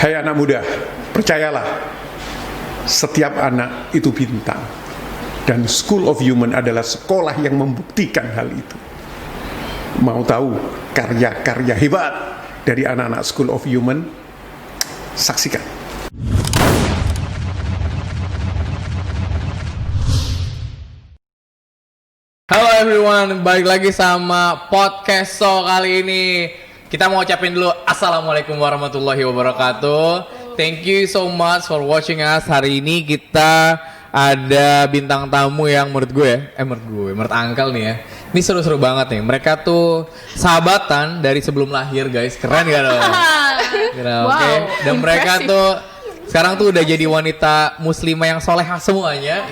Hai anak muda, percayalah, setiap anak itu bintang. Dan School of Human adalah sekolah yang membuktikan hal itu. Mau tahu karya-karya hebat dari anak-anak School of Human? Saksikan. Halo everyone, balik lagi sama podcast So kali ini. Kita mau ucapin dulu Assalamualaikum warahmatullahi wabarakatuh. Thank you so much for watching us. Hari ini kita ada bintang tamu yang menurut Uncle nih ya. Ini seru-seru banget nih. Mereka tuh sahabatan dari sebelum lahir guys. Keren gak dong? Wow, okay. Dan mereka tuh sekarang tuh udah jadi wanita muslimah yang solehah semuanya.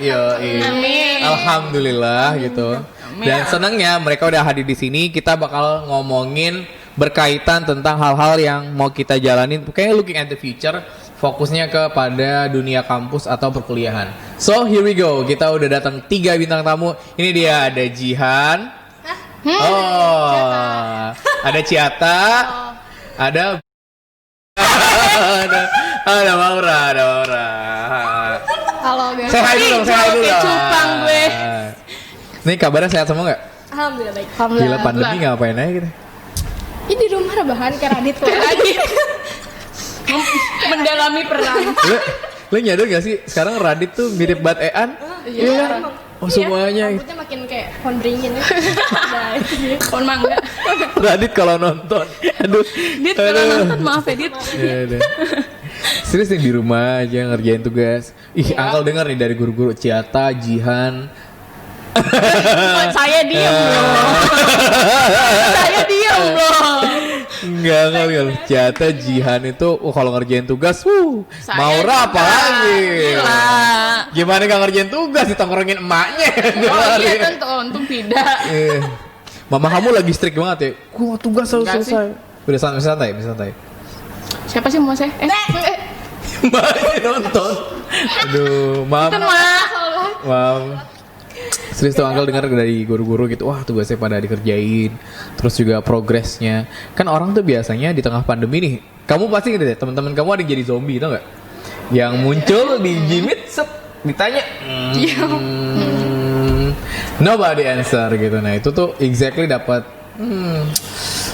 Alhamdulillah gitu. Dan senangnya mereka udah hadir di sini. Kita bakal ngomongin berkaitan tentang hal-hal yang mau kita jalanin. Kayaknya looking at the future, fokusnya kepada dunia kampus atau perkuliahan. So here we go. Kita udah datang 3 bintang tamu. Ini dia, ada Jihan. Ada Ciata. Ada ada Maura. Halo guys. Saya dulu. Cupang gue. Nih kabarnya sehat semua nggak? Alhamdulillah baik. Gila pandemi ngapain aja gitu? Ini di rumah rebahan kayak Radit tuh lagi. Mendalami peran. Lu nyadar gak sih sekarang Radit tuh mirip banget Ean? Iya. Oh semuanya. Rambutnya makin kayak pohon beringin ya. Pohon mangga. Radit kalau nonton. Aduh. Dit kalau nonton maaf ya Dit. Iya. Serius nih di rumah aja ngerjain tugas. Uncle dengar nih dari guru-guru Ciata, Jihan. Saya diem bro. Enggak. Ciata, Jihan itu kalau ngerjain tugas, Maura apa lagi? Gimana gak ngerjain tugas ditongkrongin emaknya? Iya tentu, untung tidak. Mama kamu lagi strict banget ya? Gua tugas harus selesai. Udah santai. Siapa sih mau saya? Mbak nonton. Aduh, maaf. Wow. Serius tuh Uncle dengar dari guru-guru gitu, wah tugasnya pada dikerjain, terus juga progresnya. Kan orang tuh biasanya di tengah pandemi nih, kamu pasti gitu deh, teman-teman kamu ada yang jadi zombie, tau nggak? Yang muncul di Jimit, ditanya, nobody answer gitu. Nah itu tuh exactly dapat,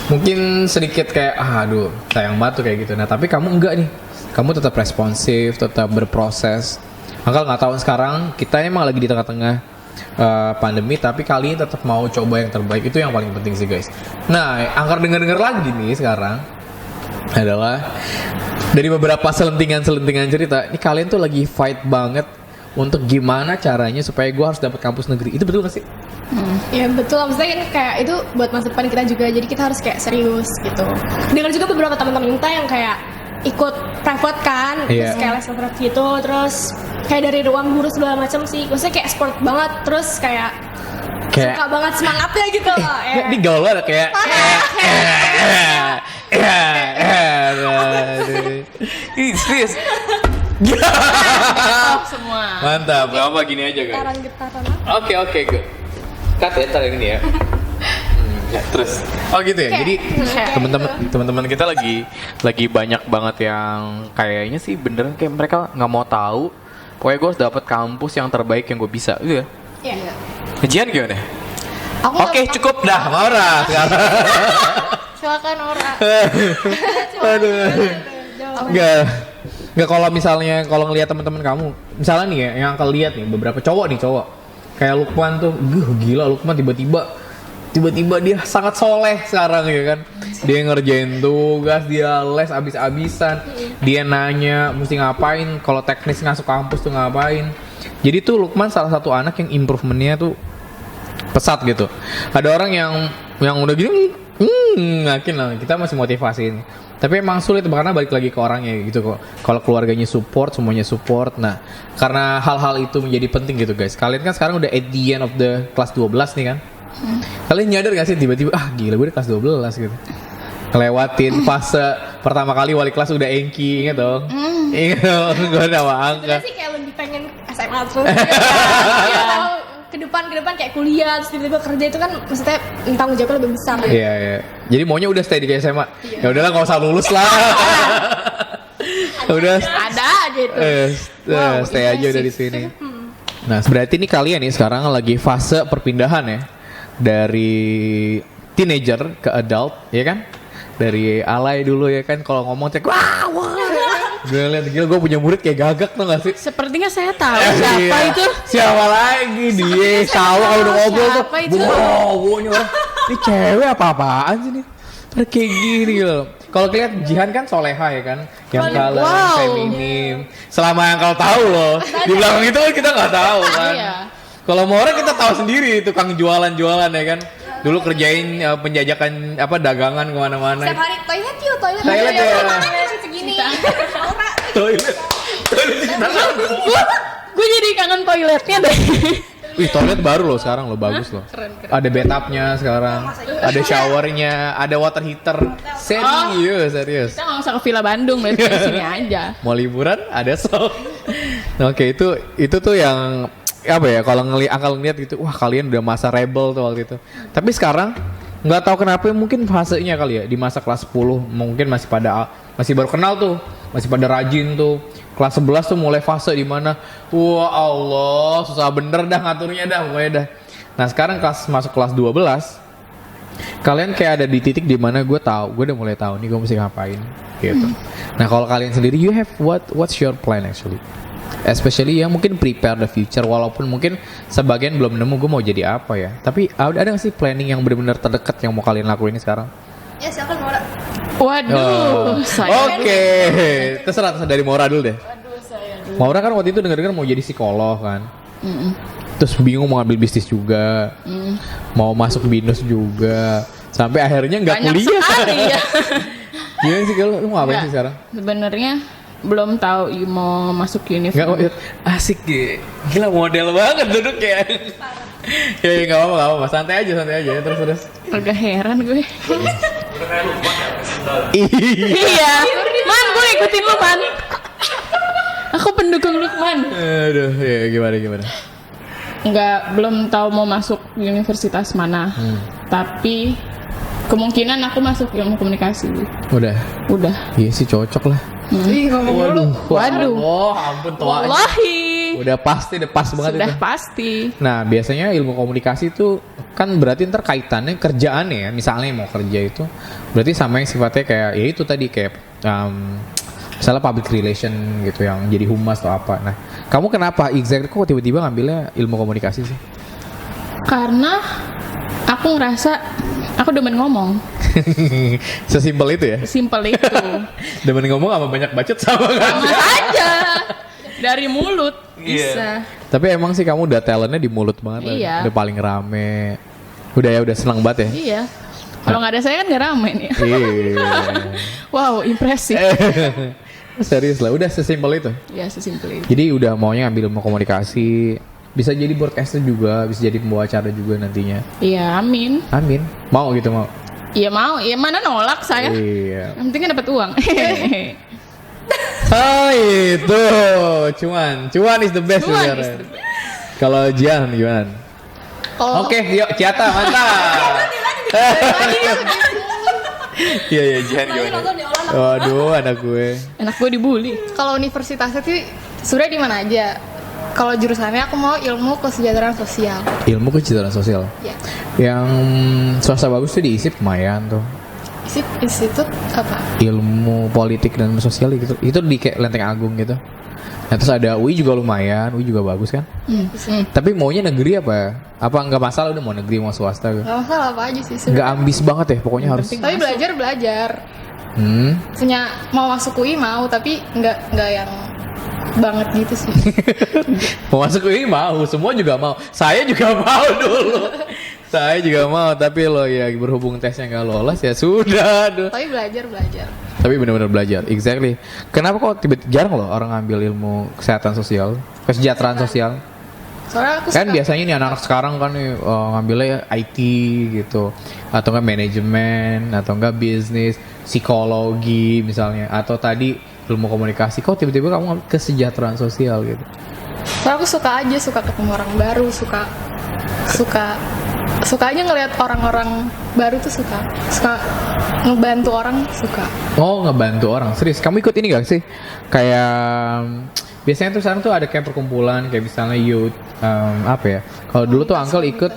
mungkin sedikit kayak, aduh sayang banget tuh kayak gitu. Nah tapi kamu enggak nih, kamu tetap responsif, tetap berproses. Uncle nggak tahu sekarang kita emang lagi di tengah-tengah pandemi, tapi kali ini tetap mau coba yang terbaik. Itu yang paling penting sih guys. Nah, Angkar denger lagi nih sekarang adalah dari beberapa selentingan cerita. Ini kalian tuh lagi fight banget untuk gimana caranya supaya gue harus dapat kampus negeri. Itu betul gak sih? Ya betul, maksudnya kan kayak itu buat masa depan kita juga. Jadi kita harus kayak serius gitu. Dengar juga beberapa teman-teman kita yang kayak ikut private kan, terus kayak les private gitu, terus kayak dari ruang guru segala macam sih, maksudnya kayak sport banget, terus kayak suka banget semangatnya gitu loh. Ini gaul banget kayak serius. Semua. Mantap, apa gini aja guys. Getaran. Oke, good. Cut ya, ntar ini ya. Ya, terus. Oh gitu ya. Jadi teman-teman kita lagi banyak banget yang kayaknya sih beneran kayak mereka nggak mau tahu. Pokoknya gue harus dapet kampus yang terbaik yang gue bisa. Iya. Jihan gimana? Oke, cukup dah, Maura sekarang. Silakan Maura. Aduh. Enggak kalau ngelihat teman-teman kamu, misalnya nih ya, yang akan lihat nih beberapa cowok. Kayak Lukman tuh, gila Lukman tiba-tiba dia sangat soleh sekarang ya kan. Dia ngerjain tugas, dia les abis-abisan, dia nanya mesti ngapain, kalau teknis masuk kampus tuh ngapain. Jadi tuh Lukman salah satu anak yang improvementnya tuh pesat gitu. Ada orang yang udah gini, yakin lah kita masih motivasiin. Tapi emang sulit karena balik lagi ke orangnya gitu kok. Kalau keluarganya support, semuanya support. Nah, karena hal-hal itu menjadi penting gitu guys. Kalian kan sekarang udah at the end of the kelas 12 nih kan. Kalian nyadar gak sih tiba-tiba gila gue udah kelas 12 gitu. Ngelewatin fase pertama kali wali kelas udah engki, inget dong? Inget dong, gue nama angka. Sebenernya sih kayak lebih pengen SMA terus. Ke depan kayak kuliah terus tiba-tiba kerja itu kan maksudnya tanggung jawabnya lebih besar. Iya. Jadi maunya udah stay di SMA. Ya udahlah enggak usah lulus lah. Udah Ada aja itu. stay aja udah di sini. Nah, berarti ini kalian nih sekarang lagi fase perpindahan ya dari teenager ke adult, ya kan? Dari alay dulu ya kan, kalau ngomong cek wah. Gue liat gila, gue punya murid kayak gagak tuh gak sih? Sepertinya saya tahu siapa itu. Siapa lagi dia? Salah kalau udah ngobrol tuh. Siapa itu? Wow, orang ini cewek apa-apaan sih nih? Pada kayak gini loh. Kalau kalian Jihan kan soleha ya kan, yang kalem, feminim. Selama yang kau tahu loh, di belakang itu kan kita nggak tahu kan. Iya. Kalau Maura kita tahu sendiri, tukang jualan-jualan ya kan. Dulu kerjain penjajakan dagangan kemana-mana. Setiap hari toilet Toilet ya. segini. Toilet Gue jadi kangen toiletnya deh. Wih, toilet baru loh sekarang loh, bagus loh. Keren. Ada bathtubnya sekarang, ada showernya, ada water heater. Serius. Kita nggak usah ke Villa Bandung, berarti di sini aja. Mau liburan ada Nah, oke, itu tuh yang apa ya, kalau ngeliat gitu, wah kalian udah masa rebel tuh waktu itu. Tapi sekarang nggak tahu kenapa, mungkin fasenya kali ya di masa kelas 10 mungkin masih baru kenal tuh, masih pada rajin tuh. Kelas 11 tuh mulai fase di mana wah Allah, susah bener dah ngaturnya dah pokoknya dah. Nah, sekarang masuk kelas 12, kalian kayak ada di titik di mana gue udah mulai tahu nih gue mesti ngapain gitu. Nah, kalau kalian sendiri, you have what's your plan actually? Especially yang mungkin prepare the future, walaupun mungkin sebagian belum nemu gue mau jadi apa ya. Tapi ada nggak sih planning yang benar-benar terdekat yang mau kalian lakuin sekarang? Ya silakan Maura. Waduh, saya. Oke, terserah dari Maura dulu deh. Waduh, saya dulu. Maura kan waktu itu dengar mau jadi psikolog kan. Terus bingung mau ambil bisnis juga, mau masuk binus juga, sampai akhirnya nggak Banyak kuliah. sekali ya. Gimana sih kalau lu mau ngapain sih sekarang? Sebenarnya belum tahu mau masuk Nggak, universitas. asik gila model banget duduk ya. Ya nggak apa-apa, santai aja terus. Agak heran gue. Iya. Man, gue ikutin lu, Man. Aku pendukung Lukman. Aduh, ya gimana? Belum tahu mau masuk universitas mana. Tapi kemungkinan aku masuk ilmu komunikasi. Udah. Iya sih cocok lah. Waduh. Oh, ampun tua. Wallahi. Udah pasti, udah pas banget Sudah itu. pasti. Nah, biasanya ilmu komunikasi itu kan berarti ntar kaitannya kerjaannya ya. Misalnya mau kerja itu berarti sama yang sifatnya kayak ya itu tadi kayak misalnya public relation gitu, yang jadi humas atau apa. Nah, kamu kenapa exactly kok tiba-tiba ngambilnya ilmu komunikasi sih? Karena aku ngerasa aku demen ngomong. Sesimpel itu ya? Simpel itu. Demen ngomong sama banyak bacot sama kan? Sama aja. Dari mulut bisa. Tapi emang sih kamu udah talentnya di mulut banget. Iya. Udah paling rame. Udah senang banget ya? Iya. Kalau nggak ada saya kan nggak rame nih. Iya. Wow, impresif. Serius lah, udah sesimpel itu. Ya, sesimpel itu. Jadi udah maunya ambil ilmu komunikasi, bisa jadi broadcaster juga, bisa jadi pembawa acara juga nantinya. Iya, amin. Amin. Mau gitu mau. Iya mau, iya mana nolak saya. Iya. Yang penting kan dapat uang. Oh itu, cuan is the best Cuan sebenarnya. is the Kalau Jian gimana? Oh. Oke, yuk Ciata mantap. Iya Jian gimana? Waduh, anak gue. Enak gue dibully. Kalau universitasnya tuh sebenarnya di mana aja. Kalau jurusannya aku mau ilmu kesejahteraan sosial. Ilmu kesejahteraan sosial. Ya. Yang swasta bagus tuh di ISIP lumayan tuh. Institut apa? Ilmu politik dan sosial gitu. Itu di kayak Lenteng Agung gitu. Nah, terus ada UI juga lumayan, UI juga bagus kan? Tapi maunya negeri apa? Apa nggak masalah udah mau negeri mau swasta gitu? Gak masalah apa aja sih. Nggak ambis banget ya, pokoknya harus. Tapi belajar. Maksudnya mau masuk UI mau, tapi nggak yang banget gitu sih. Mau masuk UI mau, semua juga mau. Saya juga mau dulu. Saya juga mau, tapi lo ya berhubung tesnya nggak lolos ya sudah. Aduh. Tapi belajar. Tapi benar-benar belajar, exactly. Kenapa kok tiba-tiba jarang loh orang ngambil ilmu kesehatan sosial, kesejahteraan sosial? Soalnya aku Kan suka. biasanya nih anak-anak sekarang kan nih ngambilnya IT gitu, atau enggak manajemen, atau enggak bisnis, psikologi misalnya, atau tadi ilmu komunikasi. Kok tiba-tiba kamu ngambil kesejahteraan sosial gitu? Soalnya aku suka ketemu orang baru, suka suka aja ngelihat orang-orang baru tuh suka ngebantu orang suka. Oh, ngebantu orang. Serius, kamu ikut ini gak sih? Kayak biasanya tuh sekarang tuh ada kayak perkumpulan kayak misalnya youth apa ya? Kalau dulu tuh Uncle ikut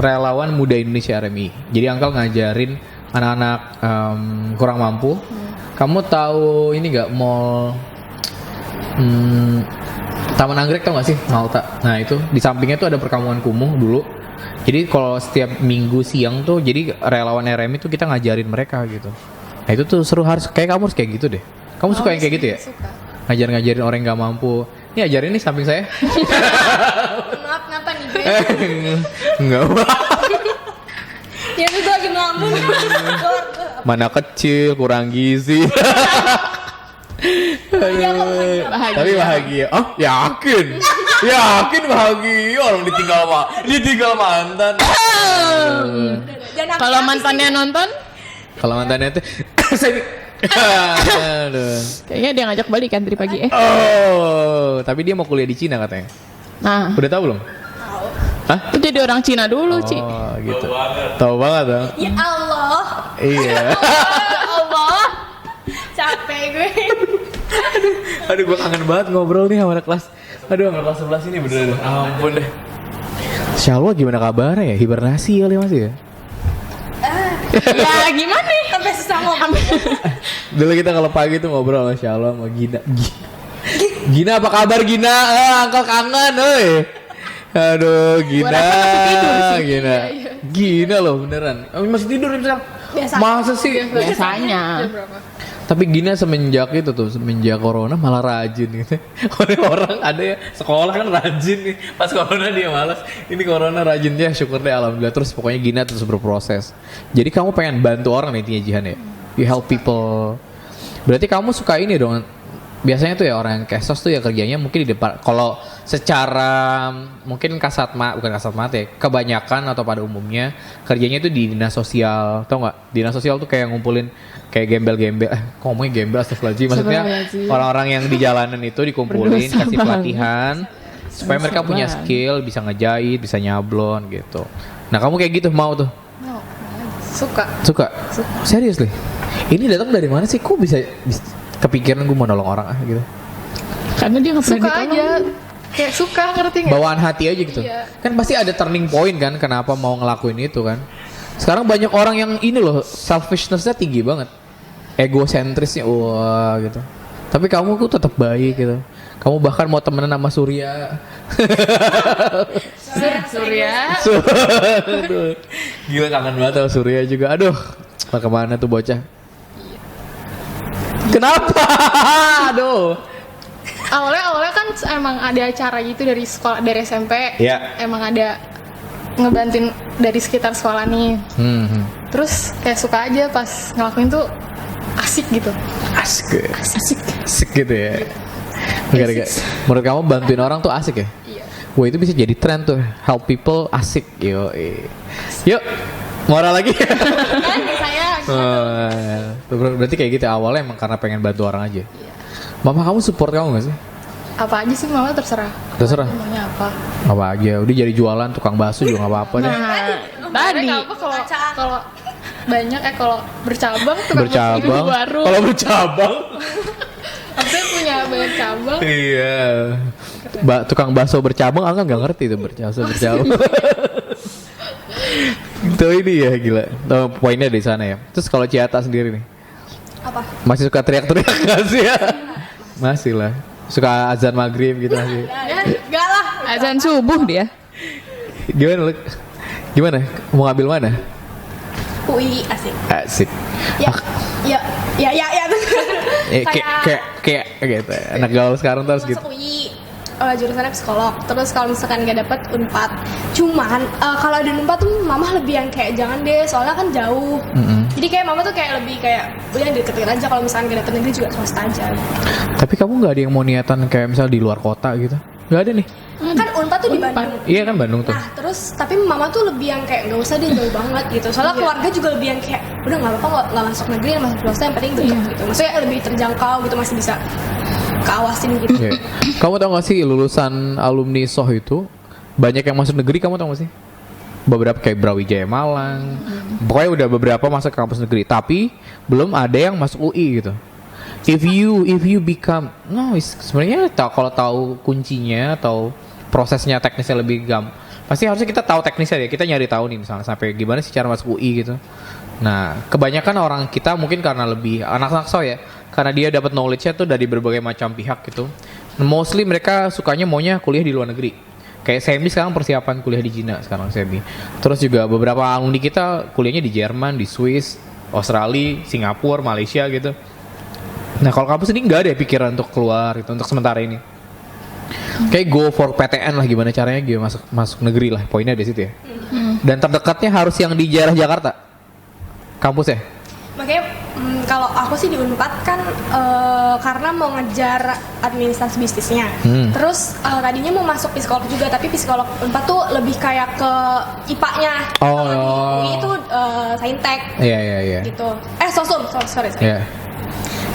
relawan muda Indonesia RMI. Jadi Uncle ngajarin anak-anak kurang mampu. Kamu tahu ini gak mall Taman Anggrek tau gak sih? Malta. Nah itu di sampingnya tuh ada perkampungan kumuh dulu. Jadi kalau setiap minggu siang tuh jadi relawan RMI tuh kita ngajarin mereka gitu. Nah itu tuh seru, harus kayak kamu harus kayak gitu deh. Kamu suka yang kayak gitu ya? Suka. Ngajarin orang yang gak mampu. Ini ajarin nih samping saya. Maaf, kenapa nih guys? Enggak. Ya itu gue lagi melamun. Mana kecil, kurang gizi. Bahagia. Tapi bahagia. Oh, yakin? Yakin bahagia orang ditinggal mantan. Kalau mantannya nonton, Kalau mantannya tuh saya aduh. kayaknya dia ngajak balik kan tadi pagi. Oh, tapi dia mau kuliah di Cina katanya. Nah, Udah tahu belum? Hah? itu jadi orang Cina dulu, Ci. Oh, gitu. Tahu banget dong. Ya Allah. Iya. Ya Allah. Capek gue. Aduh, gue kangen banget ngobrol nih sama anak kelas. Aduh, anak kelas 11 ini bener-bener. Ampun deh. Shalwa gimana kabarnya ya? Hibernasi kali masih ya? Ya gimana nih? Sampai susah ngomong. Dulu kita kalau pagi tuh ngobrol sama Shalwa sama Gina. Gina apa kabar Gina? Angkel kangen, oi. Aduh, Gina. Gua rasa masih tidur sih. Gina. Iya. Gina loh beneran. Masih tidur misalnya. Biasa. Masa sih? Biasanya. Tapi Gina semenjak itu tuh, semenjak corona malah rajin gitu. Orang ada ya sekolah kan rajin nih. Pas corona dia malas. Ini corona rajin dia, syukur deh alhamdulillah. Terus pokoknya Gina terus berproses. Jadi kamu pengen bantu orang nih intinya Jihan ya? You help people. Berarti kamu suka ini dong. Biasanya tuh ya orang yang kesos tuh ya kerjanya mungkin di depan. Kalau secara mungkin bukan kasat mata ya, kebanyakan atau pada umumnya kerjanya tuh di dinas sosial, tau nggak? Dinas sosial tuh kayak ngumpulin kayak gembel-gembel, kok ngomongnya gembel astagfirullahaladzim, maksudnya orang-orang yang di jalanan itu dikumpulin, Berdosa kasih pelatihan supaya mereka punya banget. skill, bisa ngejahit, bisa nyablon gitu. Nah kamu kayak gitu mau tuh? Suka. Serius nih? Ini datang dari mana sih? Kok bisa kepikiran gue mau nolong orang gitu? Karena dia nggak pernah Suka ditolong. aja. Kayak suka, ngerti nggak? Bawaan hati aja gitu. Iya. Kan pasti ada turning point kan kenapa mau ngelakuin itu kan. Sekarang banyak orang yang ini loh selfishness-nya tinggi banget. Egosentrisnya wah gitu. Tapi kamu tuh tetap baik gitu. Kamu bahkan mau temenan sama Surya. Surya. Aduh. Gila kangen banget sama Surya juga. Aduh. Mau kemana tuh bocah? Kenapa? Aduh. Awalnya kan emang ada acara gitu dari sekolah, dari SMP. Iya. Emang ada ngebantuin dari sekitar sekolah nih. Terus kayak suka aja pas ngelakuin tuh asik gitu. Asik gitu ya. Menurut kamu bantuin orang tuh asik ya? Iya. Wah itu bisa jadi tren tuh, help people asik. Yuk, moral lagi. Kan saya Berarti kayak gitu awalnya emang karena pengen bantu orang aja. Mama kamu support kamu gak sih? apa aja sih mama terserah. Terserah. Maunya apa? Apa aja, udah jadi jualan tukang bakso juga gak apa-apa deh. Tadi Apa kalau banyak kalau bercabang tuh Bercabang. baru. Kalau bercabang. Saya punya banyak cabang. Iya. Tukang bakso bercabang, aku nggak ngerti itu bercabang. Itu ini ya gila. Tuh, poinnya di sana ya. Terus kalau Ciata sendiri nih, Apa? masih suka teriak-teriak nggak sih ya? Masih lah. Suka azan maghrib gitu masih. Ya, enggak lah. Azan subuh dia. Gimana lu? Gimana? Mau ngambil mana? UI asik. Asik. Ya. Kayak gitu. Anak gaul sekarang terus gitu. Masuk UI. Jurusannya psikolog. Terus kalau misalkan nggak dapet Unpad, cuman kalau di Unpad tuh mama lebih yang kayak jangan deh, soalnya kan jauh. Jadi kayak mama tuh kayak lebih kayak udah deketin aja, kalau misalkan nggak dapet negeri juga swasta aja. Tapi kamu nggak ada yang mau niatan kayak misal di luar kota gitu? Nggak ada nih? Kan Unpad tuh di Bandung. Iya kan Bandung tuh. Nah terus tapi mama tuh lebih yang kayak nggak usah deh, jauh banget gitu. Soalnya keluarga juga lebih yang kayak udah nggak apa-apa nggak masuk negeri, masuk swasta yang penting deket gitu. Maksudnya lebih terjangkau gitu, masih bisa keawasin gitu. Oke. Kamu tau gak sih lulusan alumni SOH itu banyak yang masuk negeri, kamu tau gak sih? beberapa kayak Brawijaya Malang, pokoknya udah beberapa masuk ke kampus negeri, tapi belum ada yang masuk UI gitu. If you become sebenarnya kalau tahu kuncinya atau prosesnya teknisnya lebih pasti harusnya kita tahu teknisnya ya. Kita nyari tahu nih misalnya sampai gimana sih cara masuk UI gitu. Nah, kebanyakan orang kita mungkin karena lebih anak-anak ya, karena dia dapat knowledge-nya tuh dari berbagai macam pihak gitu. Mostly mereka sukanya maunya kuliah di luar negeri. Kayak Semi sekarang persiapan kuliah di Cina sekarang Semi. Terus juga beberapa alumni kita kuliahnya di Jerman, di Swiss, Australia, Singapura, Malaysia gitu. Nah kalau kampus ini nggak ada pikiran untuk keluar gitu untuk sementara ini. Kayak go for PTN lah, gimana caranya gue masuk negeri lah, poinnya di situ ya. Dan terdekatnya harus yang di daerah Jakarta kampus ya. Makanya kalau aku sih di Unpad kan karena mau ngejar administrasi bisnisnya. Terus tadinya mau masuk psikolog juga, tapi psikolog Unpad tuh lebih kayak ke IPA-nya. Kalau di UI itu saintek. Iya. Gitu. Sosum, sorry. Iya.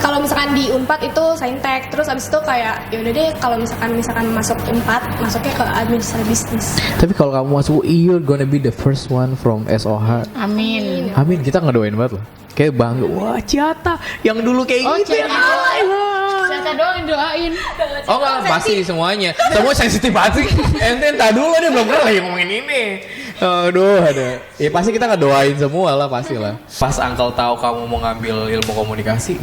Kalau misalkan di Unpad itu saintek, terus abis itu kayak ya udah deh kalau misalkan masuk Unpad, masuknya ke administrasi bisnis. Tapi kalau kamu masuk UI, you're gonna be the first one from SOH. Amin. Kita ngedoain banget loh. Kayak bangga, wah Ciata yang dulu kayak gitu ya. Ciata doang yang doain. Oh enggak, pasti semuanya. Semua sensitif banget sih. Ente entar dulu deh, belum pernah lagi ngomongin ini. Aduh, ada. Ya pasti kita ngedoain semua lah, pasti lah. Pas Uncle tahu kamu mau ngambil ilmu komunikasi,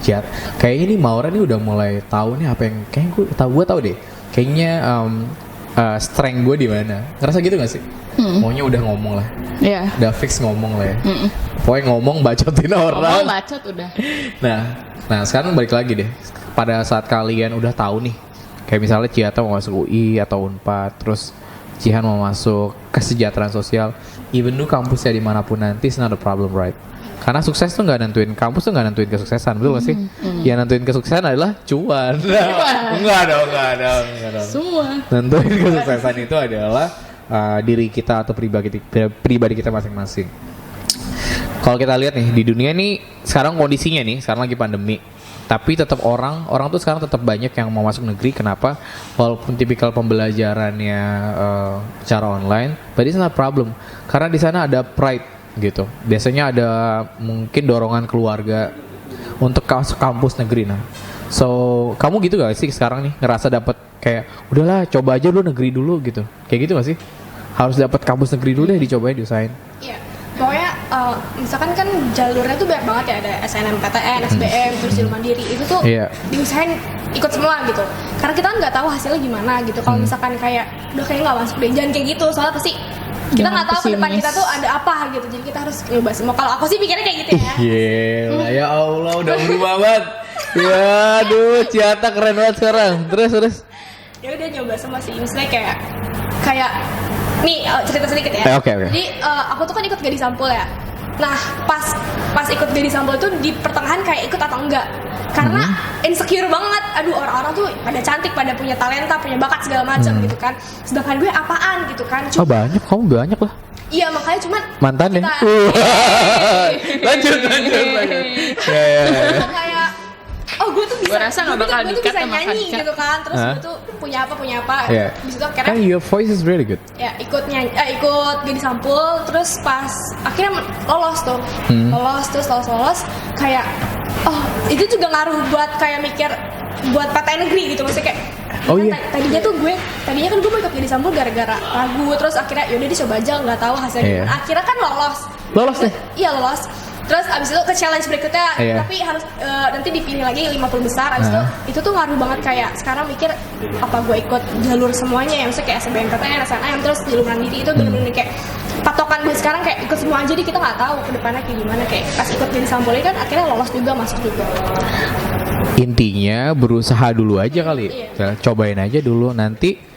Ciat. Kayaknya nih Maura nih udah mulai tahu nih apa yang kayaknya gue tahu deh. Kayaknya strength gue di mana. Ngerasa gitu gak sih? Maunya udah ngomong lah. Iya. Udah fix ngomong lah ya. Pokoknya ngomong bacotin orang. Ngomong bacot udah. Nah sekarang balik lagi deh. Pada saat kalian udah tahu nih, kayak misalnya Ciata mau masuk UI atau Unpad, terus Cihan mau masuk kesejahteraan sosial, even though kampusnya dimanapun nanti, it's not a problem, right? Karena sukses tuh nggak nentuin, kampus tuh nggak nentuin kesuksesan, betul gak sih? Yang nentuin kesuksesan adalah cuan. Enggak dong. Semua. Nentuin kesuksesan itu adalah diri kita atau pribadi kita masing-masing. Kalau kita lihat nih di dunia nih sekarang kondisinya nih, sekarang lagi pandemi. Tapi tetap orang tuh sekarang tetap banyak yang mau masuk negeri. Kenapa? Walaupun tipikal pembelajarannya secara online, but it's not problem. Karena di sana ada pride gitu. Biasanya ada mungkin dorongan keluarga untuk masuk kampus negeri. Nah, so kamu gitu gak sih sekarang nih ngerasa dapat kayak udahlah coba aja lu negeri dulu gitu. Kayak gitu gak sih? Harus dapat kampus negeri dulu deh, dicobain, diusahain. Iya. Pokoknya misalkan kan jalurnya tuh banyak banget ya, ada SNMPTN, SBM, terus jalur mandiri, itu tuh diusahain ikut semua gitu. Karena kita kan nggak tahu hasilnya gimana gitu. Kalau misalkan kayak udah kayak nggak masuk deh, jangan kayak gitu. Soalnya pasti kita nggak tahu ke depan kita tuh ada apa gitu. Jadi kita harus nyoba semua. Kalau aku sih pikirnya kayak gitu ya. Gila, ya Allah udah berubah banget. Ya aduh, Ciata keren banget sekarang. Terus. Ya udah nyoba semua sih. Misalnya kayak nih cerita sedikit ya. Oke. Jadi aku tuh kan ikut Gadis Sampul ya. Nah pas ikut Gadis Sampul itu di pertengahan kayak ikut atau enggak. Karena insecure banget. Aduh orang-orang tuh pada cantik, pada punya talenta, punya bakat segala macam gitu kan. Sedangkan gue apaan gitu kan. Kamu banyak lah. Iya makanya cuman mantan ya. Lanjut. Ya. Kayak gue tuh bisa, gue rasa nggak bakal gue tuh bisa nyanyi gitu kan, terus gue tuh punya apa, di situ akhirnya your voice is really good. Ya ikut Gadis Sampul, terus pas akhirnya lolos tuh, lolos kayak itu juga ngaruh buat kayak mikir buat PTN negeri gitu, maksudnya kayak tadinya kan gue mau ikut Gadis Sampul gara-gara ragu, terus akhirnya yaudah dicoba aja, nggak tahu hasilnya. Akhirnya kan lolos deh. Iya lolos. Terus abis itu ke challenge berikutnya, tapi harus nanti dipilih lagi 50 besar. Abis itu tuh ngaruh banget, kayak sekarang mikir apa gue ikut jalur semuanya ya, maksudnya kayak SBMPTN, SNM, terus jalur mandiri itu bener-bener kayak patokan gue sekarang kayak ikut semua aja. Jadi kita nggak tahu ke depannya kayak gimana. Kayak pas ikut jadi Sampul kan akhirnya lolos juga, masuk juga. Intinya berusaha dulu aja kali. Cobain aja dulu nanti.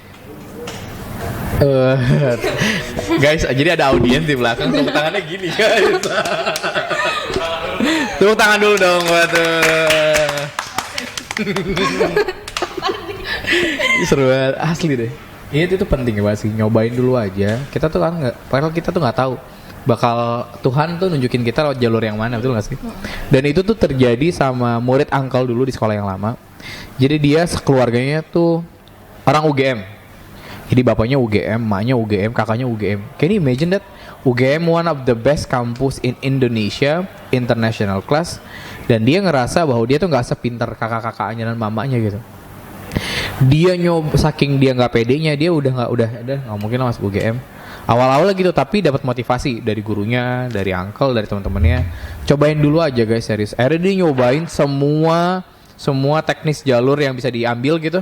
Guys, jadi ada audiens di belakang, tepuk tangannya gini guys. Tepuk tangan dulu dong buat seru banget, asli deh. Itu penting ya sih, nyobain dulu aja. Kita tuh kan kita tuh nggak tahu bakal Tuhan tuh nunjukin kita lewat jalur yang mana, betul nggak sih? Dan itu tuh terjadi sama murid Uncle dulu di sekolah yang lama. Jadi dia sekeluarganya tuh orang UGM. Jadi bapaknya UGM, maknya UGM, kakaknya UGM. Can you imagine that? UGM one of the best campus in Indonesia, international class. Dan dia ngerasa bahwa dia tuh gak sepintar kakak-kakaknya dan mamanya gitu. Dia saking dia nggak pedenya, dia udah nggak mungkin lah masuk UGM. Awal-awal gitu, tapi dapat motivasi dari gurunya, dari uncle, dari teman-temannya. Cobain dulu aja guys, serius. Akhirnya dia nyobain semua teknis jalur yang bisa diambil gitu,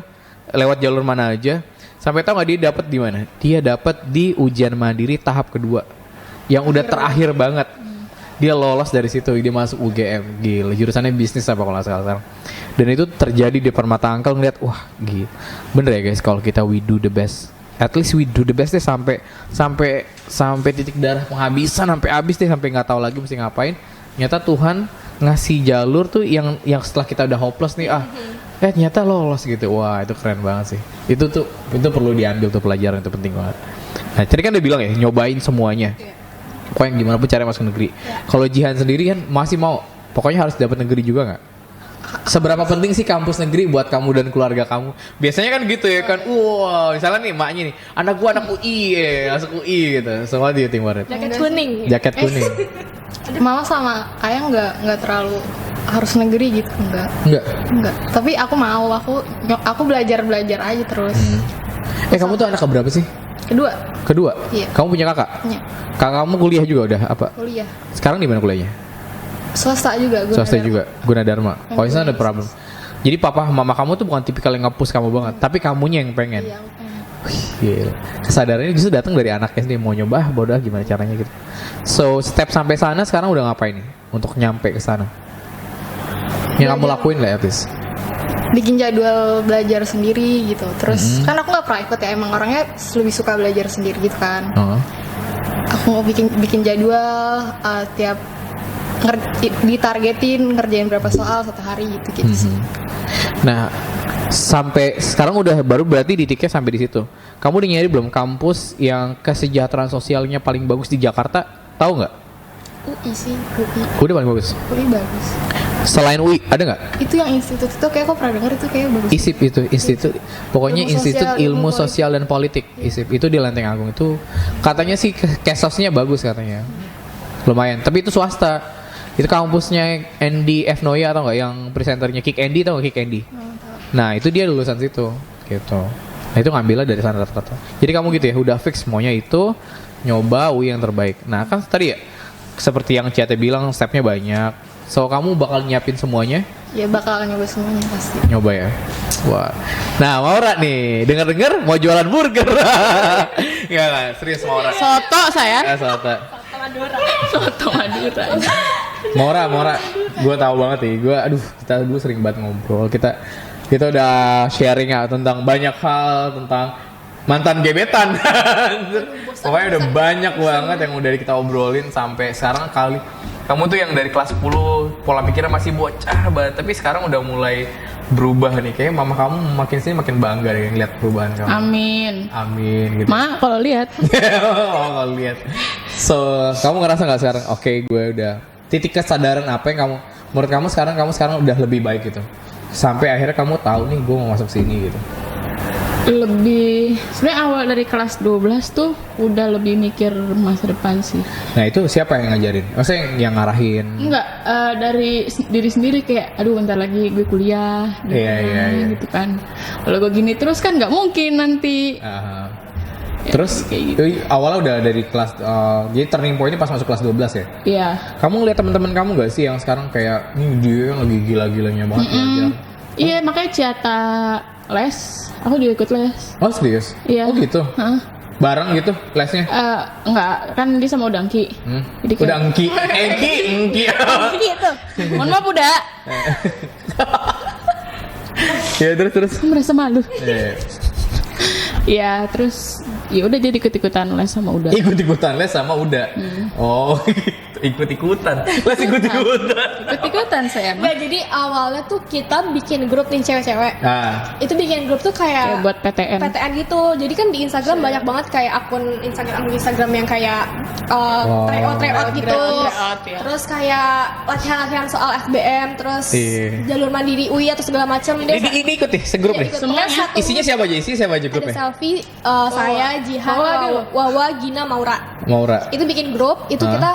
lewat jalur mana aja. Sampai tahu nggak dia dapat di mana? Dia dapat di ujian mandiri tahap kedua, yang udah terakhir banget. Dia lolos dari situ, dia masuk UGM. Gila, jurusannya bisnis apa kalau nggak salah. Dan itu terjadi di permata uncle, ngeliat, wah gila. Bener ya guys, kalau kita we do the best. At least we do the best deh sampai titik darah penghabisan, sampai habis deh, sampai nggak tahu lagi mesti ngapain. Ternyata Tuhan ngasih jalur tuh yang setelah kita udah hopeless nih, ternyata lolos gitu. Wah, itu keren banget sih. Itu perlu diambil tuh pelajaran, itu penting banget. Nah, tadi kan dia bilang ya, nyobain semuanya. Pokoknya gimana pun cara masuk negeri. Kalau Jihan sendiri kan masih mau, pokoknya harus dapat negeri juga nggak? Seberapa penting sih kampus negeri buat kamu dan keluarga kamu? Biasanya kan gitu ya kan. Wow, misalnya nih maknya nih, anak UI masuk UI gitu. Semua dia tim waret. Jaket kuning. Mama sama ayah nggak terlalu harus negeri gitu, enggak. Tapi aku mau, aku belajar aja terus. Kamu tuh anak keberapa sih? Kedua? Iya. Kamu punya kakak? Iya. Kakak kamu kuliah juga udah apa? Kuliah. Sekarang di mana kuliahnya? Swasta juga. Gunadarma. Oh, itu ada problem. Jadi papa mama kamu tuh bukan tipikal yang nge-push kamu banget, tapi kamunya yang pengen. Iya, aku pengen. Gila. Kesadarannya justru datang dari anaknya sendiri, mau nyoba, bodoh gimana caranya gitu. So, step sampai sana sekarang udah ngapain nih untuk nyampe ke sana? Yang kamu lakuin lah at least. Bikin jadwal belajar sendiri gitu. Terus kan aku nggak private ya, emang orangnya lebih suka belajar sendiri gitu kan. Aku mau bikin jadwal tiap ditargetin ngerjain berapa soal satu hari gitu sih. Nah, sampai sekarang udah baru berarti titiknya sampai di situ. Kamu udah nyari belum kampus yang kesejahteraan sosialnya paling bagus di Jakarta? Tahu nggak? UI sih, UI. Udah paling bagus. UI bagus. Selain UI ada nggak? Itu yang institut itu kayak aku pernah dengar itu kayak bagus. ISIP itu institut, pokoknya Ilmu Institut Sosial, Ilmu Ilmu Sosial dan Politik. ISIP itu di Lenteng Agung itu katanya sih kesosnya bagus katanya. Lumayan, tapi itu swasta. Itu kampusnya Andy F. Noya atau nggak, yang presenternya Kick Andy, tau nggak Kick Andy? Nah itu dia lulusan situ, gitu. Nah itu ngambilnya dari sana rata-rata. Jadi kamu gitu ya, udah fix semuanya itu, nyoba UI yang terbaik. Nah kan tadi ya, seperti yang Ciate bilang, stepnya banyak. So kamu bakal nyiapin semuanya? Ya bakal nyoba semuanya pasti. Nyoba ya. Wah. Nah Maura nih, dengar-dengar mau jualan burger. Enggak, serius Maura. Soto saya. Soto. Soto Madura. Maura, gue tahu banget nih. Kita dulu sering banget ngobrol. Kita udah sharing ya tentang banyak hal, tentang mantan gebetan. Pokoknya udah banyak banget yang udah kita obrolin sampai sekarang kali. Kamu tuh yang dari kelas 10 pola pikirnya masih bocah banget, tapi sekarang udah mulai berubah nih. Kayaknya mama kamu makin sini makin bangga deh ngeliat perubahan kamu. Amin gitu. Ma, kalau lihat. Kalau lihat. So, kamu ngerasa nggak sekarang? Oke, gue udah titik kesadaran apa yang kamu menurut kamu sekarang udah lebih baik gitu. Sampai akhirnya kamu tahu nih gue mau masuk sini gitu. Lebih sebenarnya awal dari kelas 12 tuh udah lebih mikir masa depan sih. Nah itu siapa yang ngajarin? Maksudnya yang ngarahin? Enggak, dari diri sendiri kayak aduh bentar lagi gue kuliah gitu kan. Kalau gue gini terus kan nggak mungkin nanti. Terus gitu. itu awalnya udah dari kelas jadi turning point-nya pas masuk kelas 12 ya? Iya. Kamu ngeliat teman-teman kamu gak sih yang sekarang kayak dia yang lagi gila-gilanya banget belajar? Iya, makanya Ciata les, aku juga ikut les. Oh serius? Iya. Oh gitu? Bareng gitu lesnya? Enggak, kan dia sama Udangki. Jadi kayak, udah Engki. gitu. Mohon maaf udah. Ya terus. Aku merasa malu. Ya terus ya udah jadi ikut-ikutan les sama Uda. Ikut-ikutan les sama Uda. Oh gitu. Ikut-ikutan. Les ikut-ikutan. Ikut-ikutan saya mah. Nggak, jadi awalnya tuh kita bikin grup nih cewek-cewek. Nah, Itu bikin grup tuh Kayak kayak buat PTN. PTN gitu. Jadi kan di Instagram banyak banget kayak akun Instagram yang kayak tryout gitu. Tryout, ya. Terus kayak latihan-latihan soal FBM, terus Iya. jalur mandiri UI atau segala macam deh. ini ikut nih, segrup Iya, nih. ikut. Semuanya. Pokoknya satu Isinya siapa aja? Isinya siapa aja ada grupnya? Selfie, saya, Jihan, Waduh. Wawa, Gina, Maura. Maura. Itu bikin grup, itu Hah? kita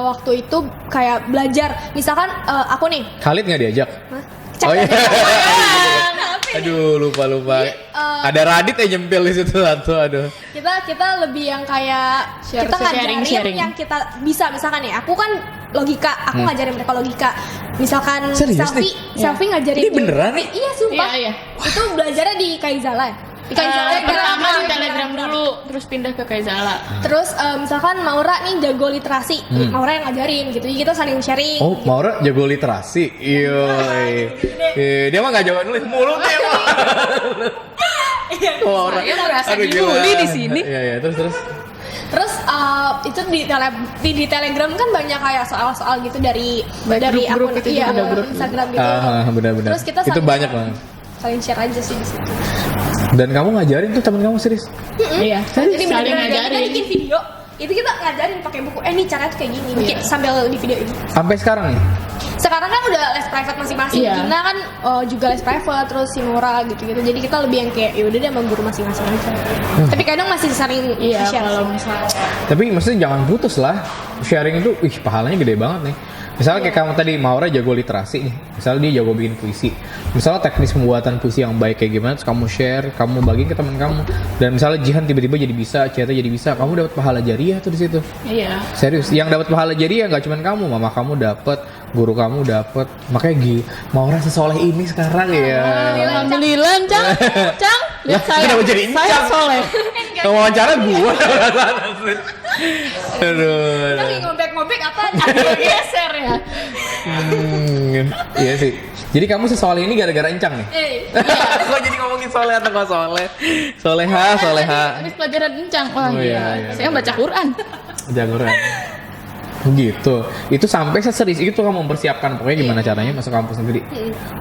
waktu itu kayak belajar. Misalkan aku nih, Khalid nggak diajak? Hah? Oh iya. Tapi Aduh, lupa. Jadi, Ada Radit yang nyempil di situ satu, aduh. kita lebih yang kayak kita ngajarin sharing. yang kita bisa. Misalkan nih, aku kan logika, aku ngajarin mereka logika. Misalkan Serius selfie, nih? selfie ngajarin. Ini beneran nih? Iya, sumpah. Iya. Itu belajarnya di Kaizala. Di Kaizala Pertama di Telegram dulu, terus pindah ke Kaizala. Terus misalkan Maura nih jago literasi, Maura yang ngajarin gitu. Jadi kita saling sharing. Oh, gitu. Maura jago literasi. Iya. Dia mah nggak jago nulis mulutnya emang. Maura. Saya merasa Aduh, gila. dibully di sini. Iya, terus. Terus itu di Telegram kan banyak kayak soal-soal gitu dari grup-grup akun itu juga ada grup. Instagram gitu. Benar-benar. Terus kita Itu saling- banyak banget. Saling share aja sih di situ. Dan kamu ngajarin tuh temen kamu serius? Iya. Jadi Saling bener-bener kita ngajarin. bikin video. Itu kita ngajarin pakai buku. Ini caranya tuh kayak gini. Bikin sambil di video ini. Sampai sekarang nih? Sekarang kan udah les private masing-masing. Iya. Gina kan juga les private, terus si Nora gitu-gitu. Jadi kita lebih yang kayak yaudah deh sama guru masing-masing aja. Tapi kadang masih saling Iya, share. kalau misalnya Tapi maksudnya jangan putus lah. Sharing itu, pahalanya gede banget nih. Misalnya kayak kamu tadi, Maura jago literasi nih. Misalnya dia jago bikin puisi. Misalnya teknis pembuatan puisi yang baik kayak gimana, terus kamu share, kamu bagiin ke teman kamu. Dan misalnya Jihan tiba-tiba jadi bisa, Ceta jadi bisa, kamu dapat pahala jariah tuh di situ. iya. Serius, yang dapat pahala jariah nggak cuma kamu, mama kamu dapat, guru kamu dapat. Makanya Maura sesoleh ini sekarang ya. Alhamdulillah, Cang. Cang, lihat saya. Kenapa jadi Saya Cang? soleh. Kalau wawancara gua. Aduh. Lagi ngobek-ngobek apa? Geser ya. Iya sih. Jadi kamu sesoleh ini gara-gara Encang nih? Kok jadi ngomongin soleh atau nggak soleh? Soleha. Habis pelajaran Encang. Wah, Oh, iya, iya. iya. Saya baca Quran. Jagoan. Gitu. Itu sampai seserius itu kamu mempersiapkan pokoknya gimana caranya masuk kampus negeri.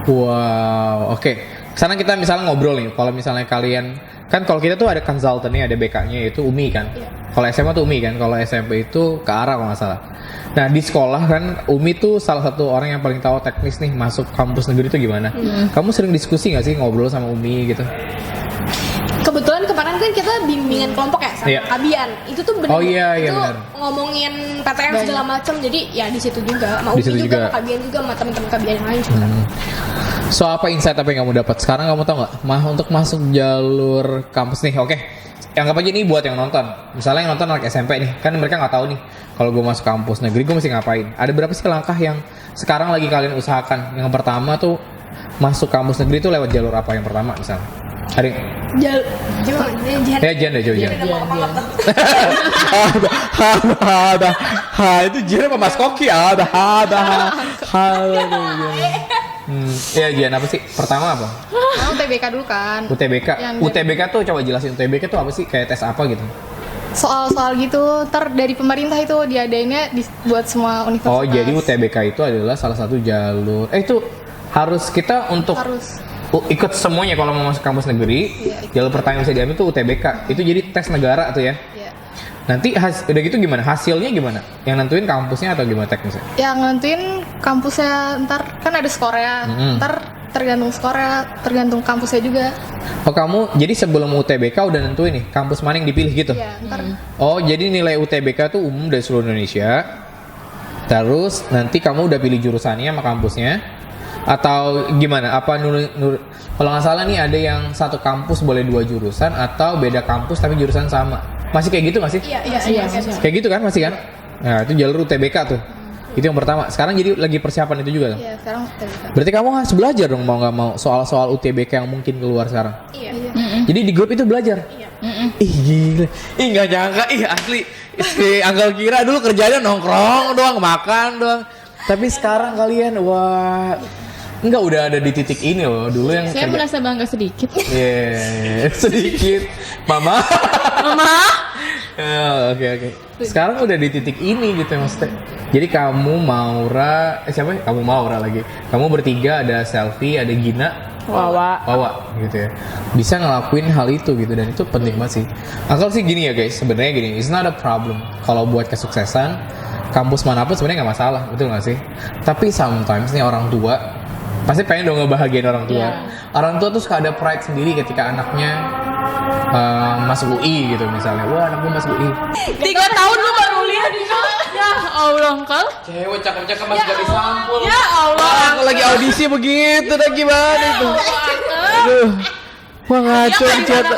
Wow. Oke. Sana kita misalnya ngobrol nih. Kalau misalnya kalian kan kalau kita tuh ada konsultannya, ada BK-nya itu UMI kan. Kalau SMA tuh UMI kan. Kalau SMP itu ke arah kalau nggak salah. Nah di sekolah kan UMI tuh salah satu orang yang paling tahu teknis nih masuk kampus negeri itu gimana. Kamu sering diskusi nggak sih ngobrol sama UMI gitu? Kebetulan kemarin kan kita bimbingan kelompok ya sama Iya. Kabian. Itu tuh bener Oh, iya, itu benar. ngomongin PTN segala macam. Jadi ya di situ juga, mau Di situ juga, juga. sama Kabian juga, sama teman-teman Kabian yang lain juga. So apa insight apa yang kamu dapat? Sekarang kamu tahu nggak? Untuk masuk jalur kampus nih, oke. Anggap aja ini buat yang nonton. Misalnya yang nonton anak SMP nih, kan mereka nggak tahu nih. Kalau gue masuk kampus negeri, gue mesti ngapain? Ada berapa sih langkah yang sekarang lagi kalian usahakan? Yang pertama tuh masuk kampus negeri tuh lewat jalur apa yang pertama misalnya? Hari Gimana? Jihan. ya Jan deh, coba Jan. Ada Itu Jan apa Mas Koki? Ada. Ya Jan, apa sih? Pertama apa? Nah, UTBK dulu kan. UTBK. Yang- UTBK tuh coba jelasin UTBK tuh apa sih? Kayak tes apa gitu? Soal-soal gitu dari pemerintah itu diadainnya buat semua universitas. Oh, jadi UTBK itu adalah salah satu jalur. Itu harus kita untuk Harus. ikut semuanya kalau mau masuk kampus negeri. Iya. Jalur pertama yang bisa diambil tuh UTBK. Itu jadi tes negara tuh ya. Iya. Nanti udah gitu gimana? Hasilnya gimana? Yang nentuin kampusnya atau gimana teknisnya? Yang nentuin kampusnya ntar kan ada skornya. Ntar tergantung skornya, tergantung kampusnya juga. Oh kamu jadi sebelum UTBK udah nentuin nih kampus mana yang dipilih gitu? Iya, ntar Oh jadi nilai UTBK tuh umum dari seluruh Indonesia. Terus nanti kamu udah pilih jurusannya sama kampusnya atau gimana? Apa kalau nggak salah nih ada yang satu kampus boleh 2 jurusan atau beda kampus tapi jurusan sama. Masih kayak gitu nggak sih? Iya. Kayak gitu kan masih kan? Nah itu jalur UTBK tuh. Itu yang pertama. Sekarang jadi lagi persiapan itu juga tuh. iya sekarang UTBK. Berarti kamu harus belajar dong mau nggak mau soal-soal UTBK yang mungkin keluar sekarang. Iya. Jadi di grup itu belajar. Iya. Ih gila. Ih nggak nyangka. Ih asli. Si Anggal kira dulu kerjanya nongkrong doang, makan doang. Tapi sekarang kalian wah. Enggak udah ada di titik ini loh. Dulu yang Saya merasa bangga sedikit. Iya, sedikit. Mama. Mama. Oke. sekarang udah di titik ini gitu maksudnya. Jadi kamu Maura, siapa ya? Kamu Maura lagi. Kamu bertiga, ada Selfie, ada Gina, Wawa gitu ya. Bisa ngelakuin hal itu gitu, dan itu penting banget sih. Akal sih gini ya guys, sebenarnya gini, it's not a problem. Kalau buat kesuksesan, kampus manapun sebenarnya nggak masalah, betul nggak sih? Tapi sometimes nih orang tua pasti pengen dong ngebahagiain orang tua. Orang tua tuh suka ada pride sendiri ketika anaknya masuk UI gitu misalnya. Wah, anak gue masuk UI. 3 tahun lu baru lihat ya Allah Kal. Cewek cakep-cakep masih gak disampul. Ya Allah. Aku lagi audisi begitu dah, gimana itu? Aduh. Wah, ngaco cerita.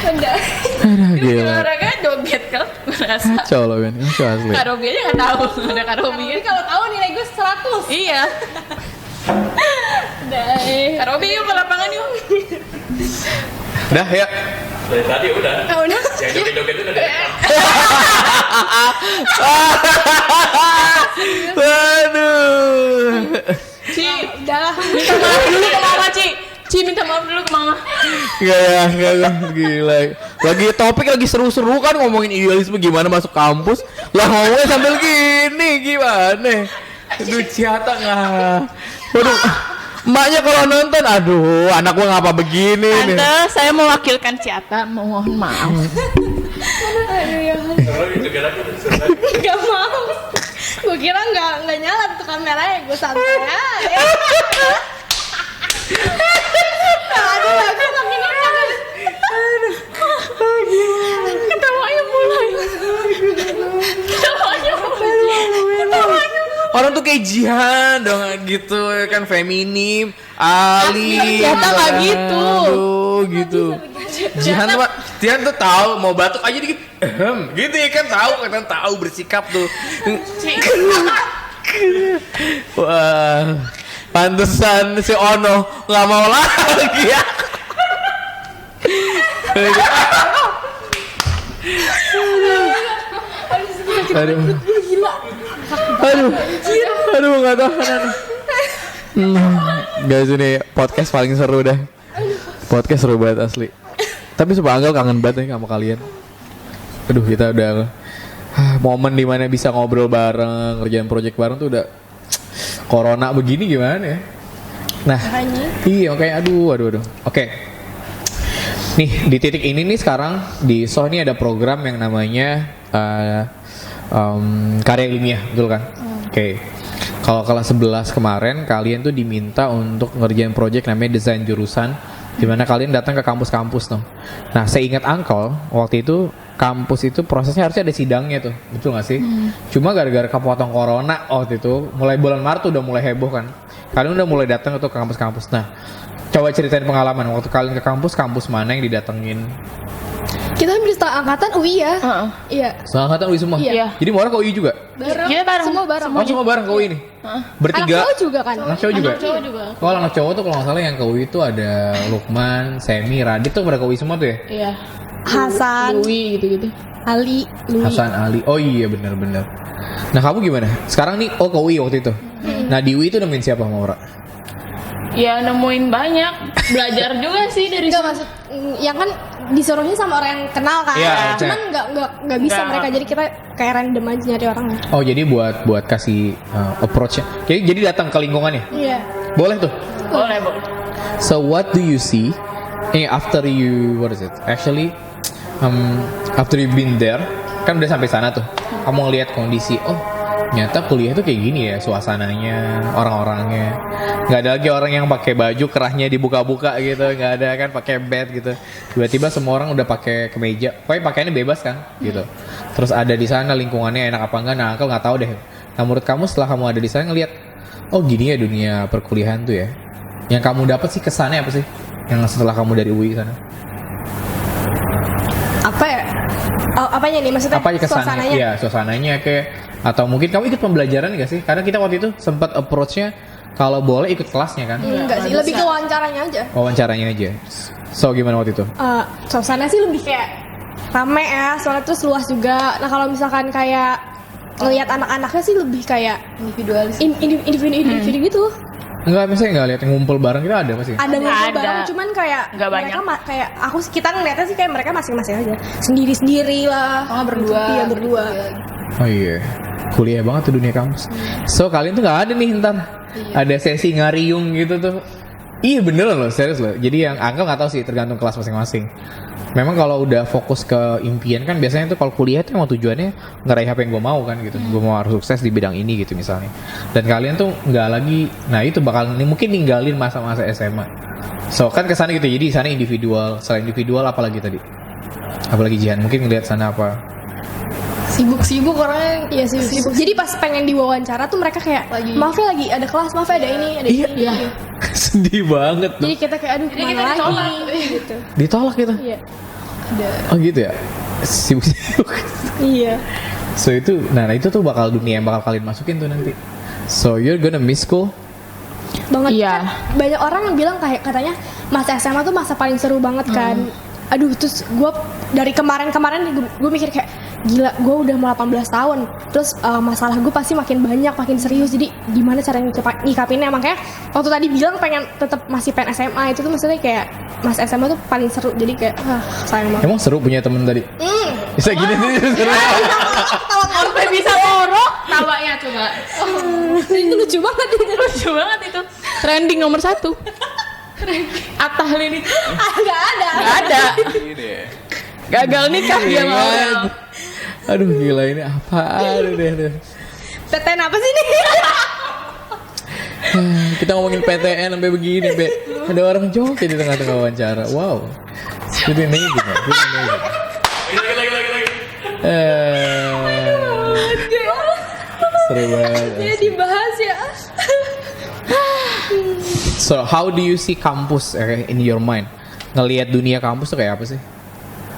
Udah. Aduh, gila. Olahraga joget kan merasa. Kacau loh kan, itu asli. Kak Robi aja nggak tahu ada Kak Robi. Tapi kalau tahu nilai gue 100. Iya. Kak Robi yuk ke lapangan yuk. Udah ya. Dari tadi udah. Udah. Yang joget-joget itu udah dari Waduh. Ci, Udahlah. minta maaf dulu ke mama Ci minta maaf dulu ke mama. Gak, gila. Lagi topik lagi seru-seru kan ngomongin idealisme gimana masuk kampus. Lah ngomongnya sambil gini, gimana? Aduh, Ciata nggak. Waduh, emaknya kalau nonton, aduh, anak gua ngapa begini nih? Tante, saya mewakilkan Ciata, mohon maaf. Aduh ya. Kalau itu gara aku udah selesai. Gak mau. Gue kira nggak nyala tuh kameranya, gue santai aja. Aduh, aku makin enak. Ketawanya mulai. Orang tuh kayak Jihan dong gitu kan, feminim, Ali. Ciata nggak gitu. Aduh, gitu. Jihan tuh tahu mau batuk aja dikit, gitu ya kan, tahu bersikap tuh. Wah, pantesan si Ono nggak mau lagi ya. Aduh, nggak tahan. Guys, ini podcast paling seru dah. Podcast seru banget asli. Tapi sumpah Anggal kangen banget nih sama kalian. Aduh, kita udah momen dimana bisa ngobrol bareng, ngerjain project bareng tuh udah. Corona begini gimana ya? Nah, iya kayak aduh. Oke. Nih di titik ini nih sekarang di SOH ini ada program yang namanya karya ilmiah, betul kan? Oke. Kalau kelas 11 kemarin kalian tuh diminta untuk ngerjain project namanya desain jurusan, dimana kalian datang ke kampus-kampus tuh. Nah, seingat Angkol waktu itu kampus itu prosesnya harusnya ada sidangnya tuh, betul nggak sih? Cuma gara-gara kepotong corona waktu itu, mulai bulan Maret tuh udah mulai heboh kan. Kalian udah mulai datang tuh ke kampus-kampus. Nah, coba ceritain pengalaman waktu kalian ke kampus mana yang didatengin? Kita ambil setengah angkatan UI ya. Iya. Setengah angkatan UI semua? Iya. Jadi mau ke UI juga? Bareng. Kita bareng. Semua bareng. Semua bareng ke UI nih? Bertiga? Anak cowok juga kan? Anak cowok juga? Cowok juga. Kalau anak cowok tuh kalau nggak salah yang ke UI itu ada Lukman, Semi, Radit tuh pada ke UI semua tuh ya? Iya. Hasan, Louis gitu-gitu. Ali, Louis. Hasan, Ali. Oh iya benar-benar. Nah kamu gimana? Sekarang nih, ke UI waktu itu. Nah di UI itu nemuin siapa Maura? Ya nemuin banyak. Belajar juga sih dari Enggak maksud, yang kan disuruhnya sama orang yang kenal kan. Iya, Cuman nggak bisa Nggak. mereka, jadi kita kayak random aja nyari orangnya. Oh jadi buat kasih approach-nya. Jadi datang ke lingkungannya. Iya. Boleh tuh. boleh. So what do you see after you actually after you've been there, kan udah sampai sana tuh, kamu ngeliat kondisi, oh ternyata kuliah tuh kayak gini ya suasananya, orang-orangnya, nggak ada lagi orang yang pakai baju kerahnya dibuka-buka gitu, nggak ada kan pakai bed gitu, tiba-tiba semua orang udah pakai kemeja, pokoknya pakaiannya bebas kan gitu. Terus ada di sana lingkungannya enak apa enggak, nah aku nggak tahu deh. Nah menurut kamu setelah kamu ada di sana ngeliat, oh gini ya dunia perkuliahan tuh ya, yang kamu dapat sih kesannya apa sih, yang setelah kamu dari UI sana? Apa ya? Oh, apanya nih maksudnya? Apa kesannya? Suasananya? Iya, suasananya kayak, atau mungkin kamu ikut pembelajaran gak sih? Karena kita waktu itu sempat approach-nya kalau boleh ikut kelasnya kan? Enggak sih, lebih ke wawancaranya aja. Wawancaranya aja. So gimana waktu itu? Suasana sih lebih kayak rame ya, soalnya terus luas juga. Nah kalau misalkan kayak ngelihat anak-anaknya sih lebih kayak Individualis. individu gitu. Enggak, misalnya nggak lihat ngumpul bareng kita ada pasti. Ada ngumpul Ada. bareng, cuman kayak Nggak mereka banyak. kayak kita ngeliatnya sih kayak mereka masing-masing aja, sendiri-sendiri lah. Oh, berdua. Iya berdua. Oh iya, kuliah banget tuh dunia kampus. So kalian tuh nggak ada nih ntar ada sesi ngariung gitu tuh. Iya bener loh, serius loh. Jadi yang Angkel nggak tahu sih, tergantung kelas masing-masing. Memang kalau udah fokus ke impian kan biasanya tuh kalau kuliah tuh emang tujuannya ngeraih apa yang gue mau kan gitu. Gue mau harus sukses di bidang ini gitu misalnya. Dan kalian tuh nggak lagi, nah itu bakal mungkin ninggalin masa-masa SMA. So kan kesana gitu, jadi sana individual, selain individual apalagi tadi? Apalagi Jihan, mungkin ngeliat sana apa? Sibuk-sibuk orangnya. Iya sibuk. Jadi pas pengen diwawancara tuh mereka kayak maaf ya lagi ada kelas, maaf ya ada ini, ada Iya. ini. Iya. Sedih banget tuh. Jadi kita kayak aduh kemana lagi gitu. Ditolak gitu? Iya. Oh gitu ya? Sibuk-sibuk. Iya. So itu, nah itu tuh bakal dunia yang bakal kalian masukin tuh nanti. So you're gonna miss school? Banget. Iya. Kan banyak orang yang bilang kayak katanya masa SMA tuh masa paling seru banget kan. Aduh terus gue dari kemarin gue mikir kayak gila gue udah mau 18 tahun terus masalah gue pasti makin banyak makin serius, jadi gimana cara nyikapinnya. Makanya waktu tadi bilang pengen tetap masih pengen SMA itu tuh maksudnya kayak mas SMA tuh paling seru, jadi kayak sayang banget. Emang seru punya temen tadi? Bisa gini sih seru. Sampai bisa ngorok tawanya coba. Itu lucu banget itu. Lucu banget itu. Trending nomor 1. Atta Halilintar. Nggak ada. Gak ada. Gagal nikah dia mau. Aduh gila ini apaan deh. PTN apa sih nih? Kita ngomongin PTN sampai begini, Be. Ada orang joget di tengah-tengah wawancara. Wow. Jadi ini gimana? Lagi. Seru banget. Ya dibahas ya. So how do you see kampus in your mind? Ngelihat dunia kampus tuh kayak apa sih?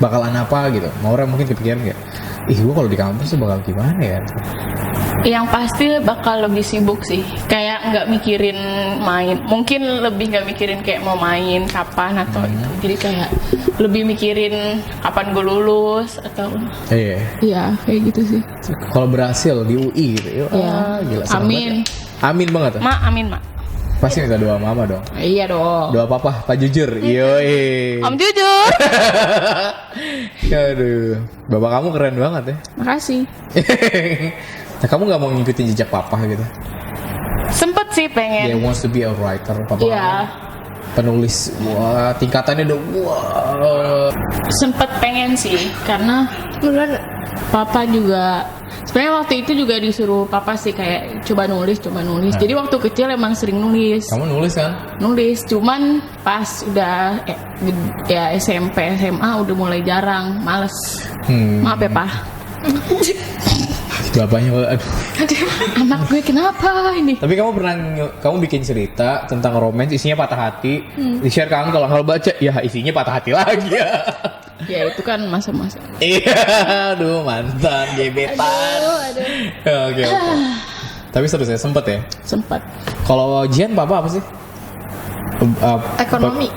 Bakalan apa gitu? Maura mungkin kepikiran nggak? Gue kalau di kampus tuh bakal gimana ya? Yang pasti bakal lebih sibuk sih. Kayak nggak mikirin main. Mungkin lebih nggak mikirin kayak mau main kapan atau itu. Jadi kayak lebih mikirin kapan gue lulus atau. Iya. Iya kayak gitu sih. Kalau berhasil di UI gitu, gila. Seneng Amin. banget ya. Amin banget. Ma, amin mak. Pasti minta doa mama dong. Iya dong. Doa papa, Pak Jujur. Yoi. Om jujur. Aduh, bapak kamu keren banget ya. Makasih. Nah, kamu nggak mau ngikutin jejak papa gitu? Sempet sih Dia pengen. wants to be a writer, papa. Iya. Penulis, wah tingkatannya udah wah. Sempet pengen sih karena Beneran. papa juga sebenarnya waktu itu juga disuruh papa sih kayak coba nulis. Jadi waktu kecil emang sering nulis. Kamu nulis kan? Nulis cuman pas udah ya SMP SMA udah mulai jarang, males. Maaf ya Pak. Bapaknya, aduh. Anak gue kenapa ini? Tapi kamu bikin cerita tentang romance, isinya patah hati, di-share ke Uncle. Kalau baca, ya isinya patah hati lagi ya. Ya itu kan masa-masa. Iya, aduh mantan, gebetan. Oke. Tapi seru ya, sempet ya. Sempat. Kalau Jian, papa apa sih? Ekonomi.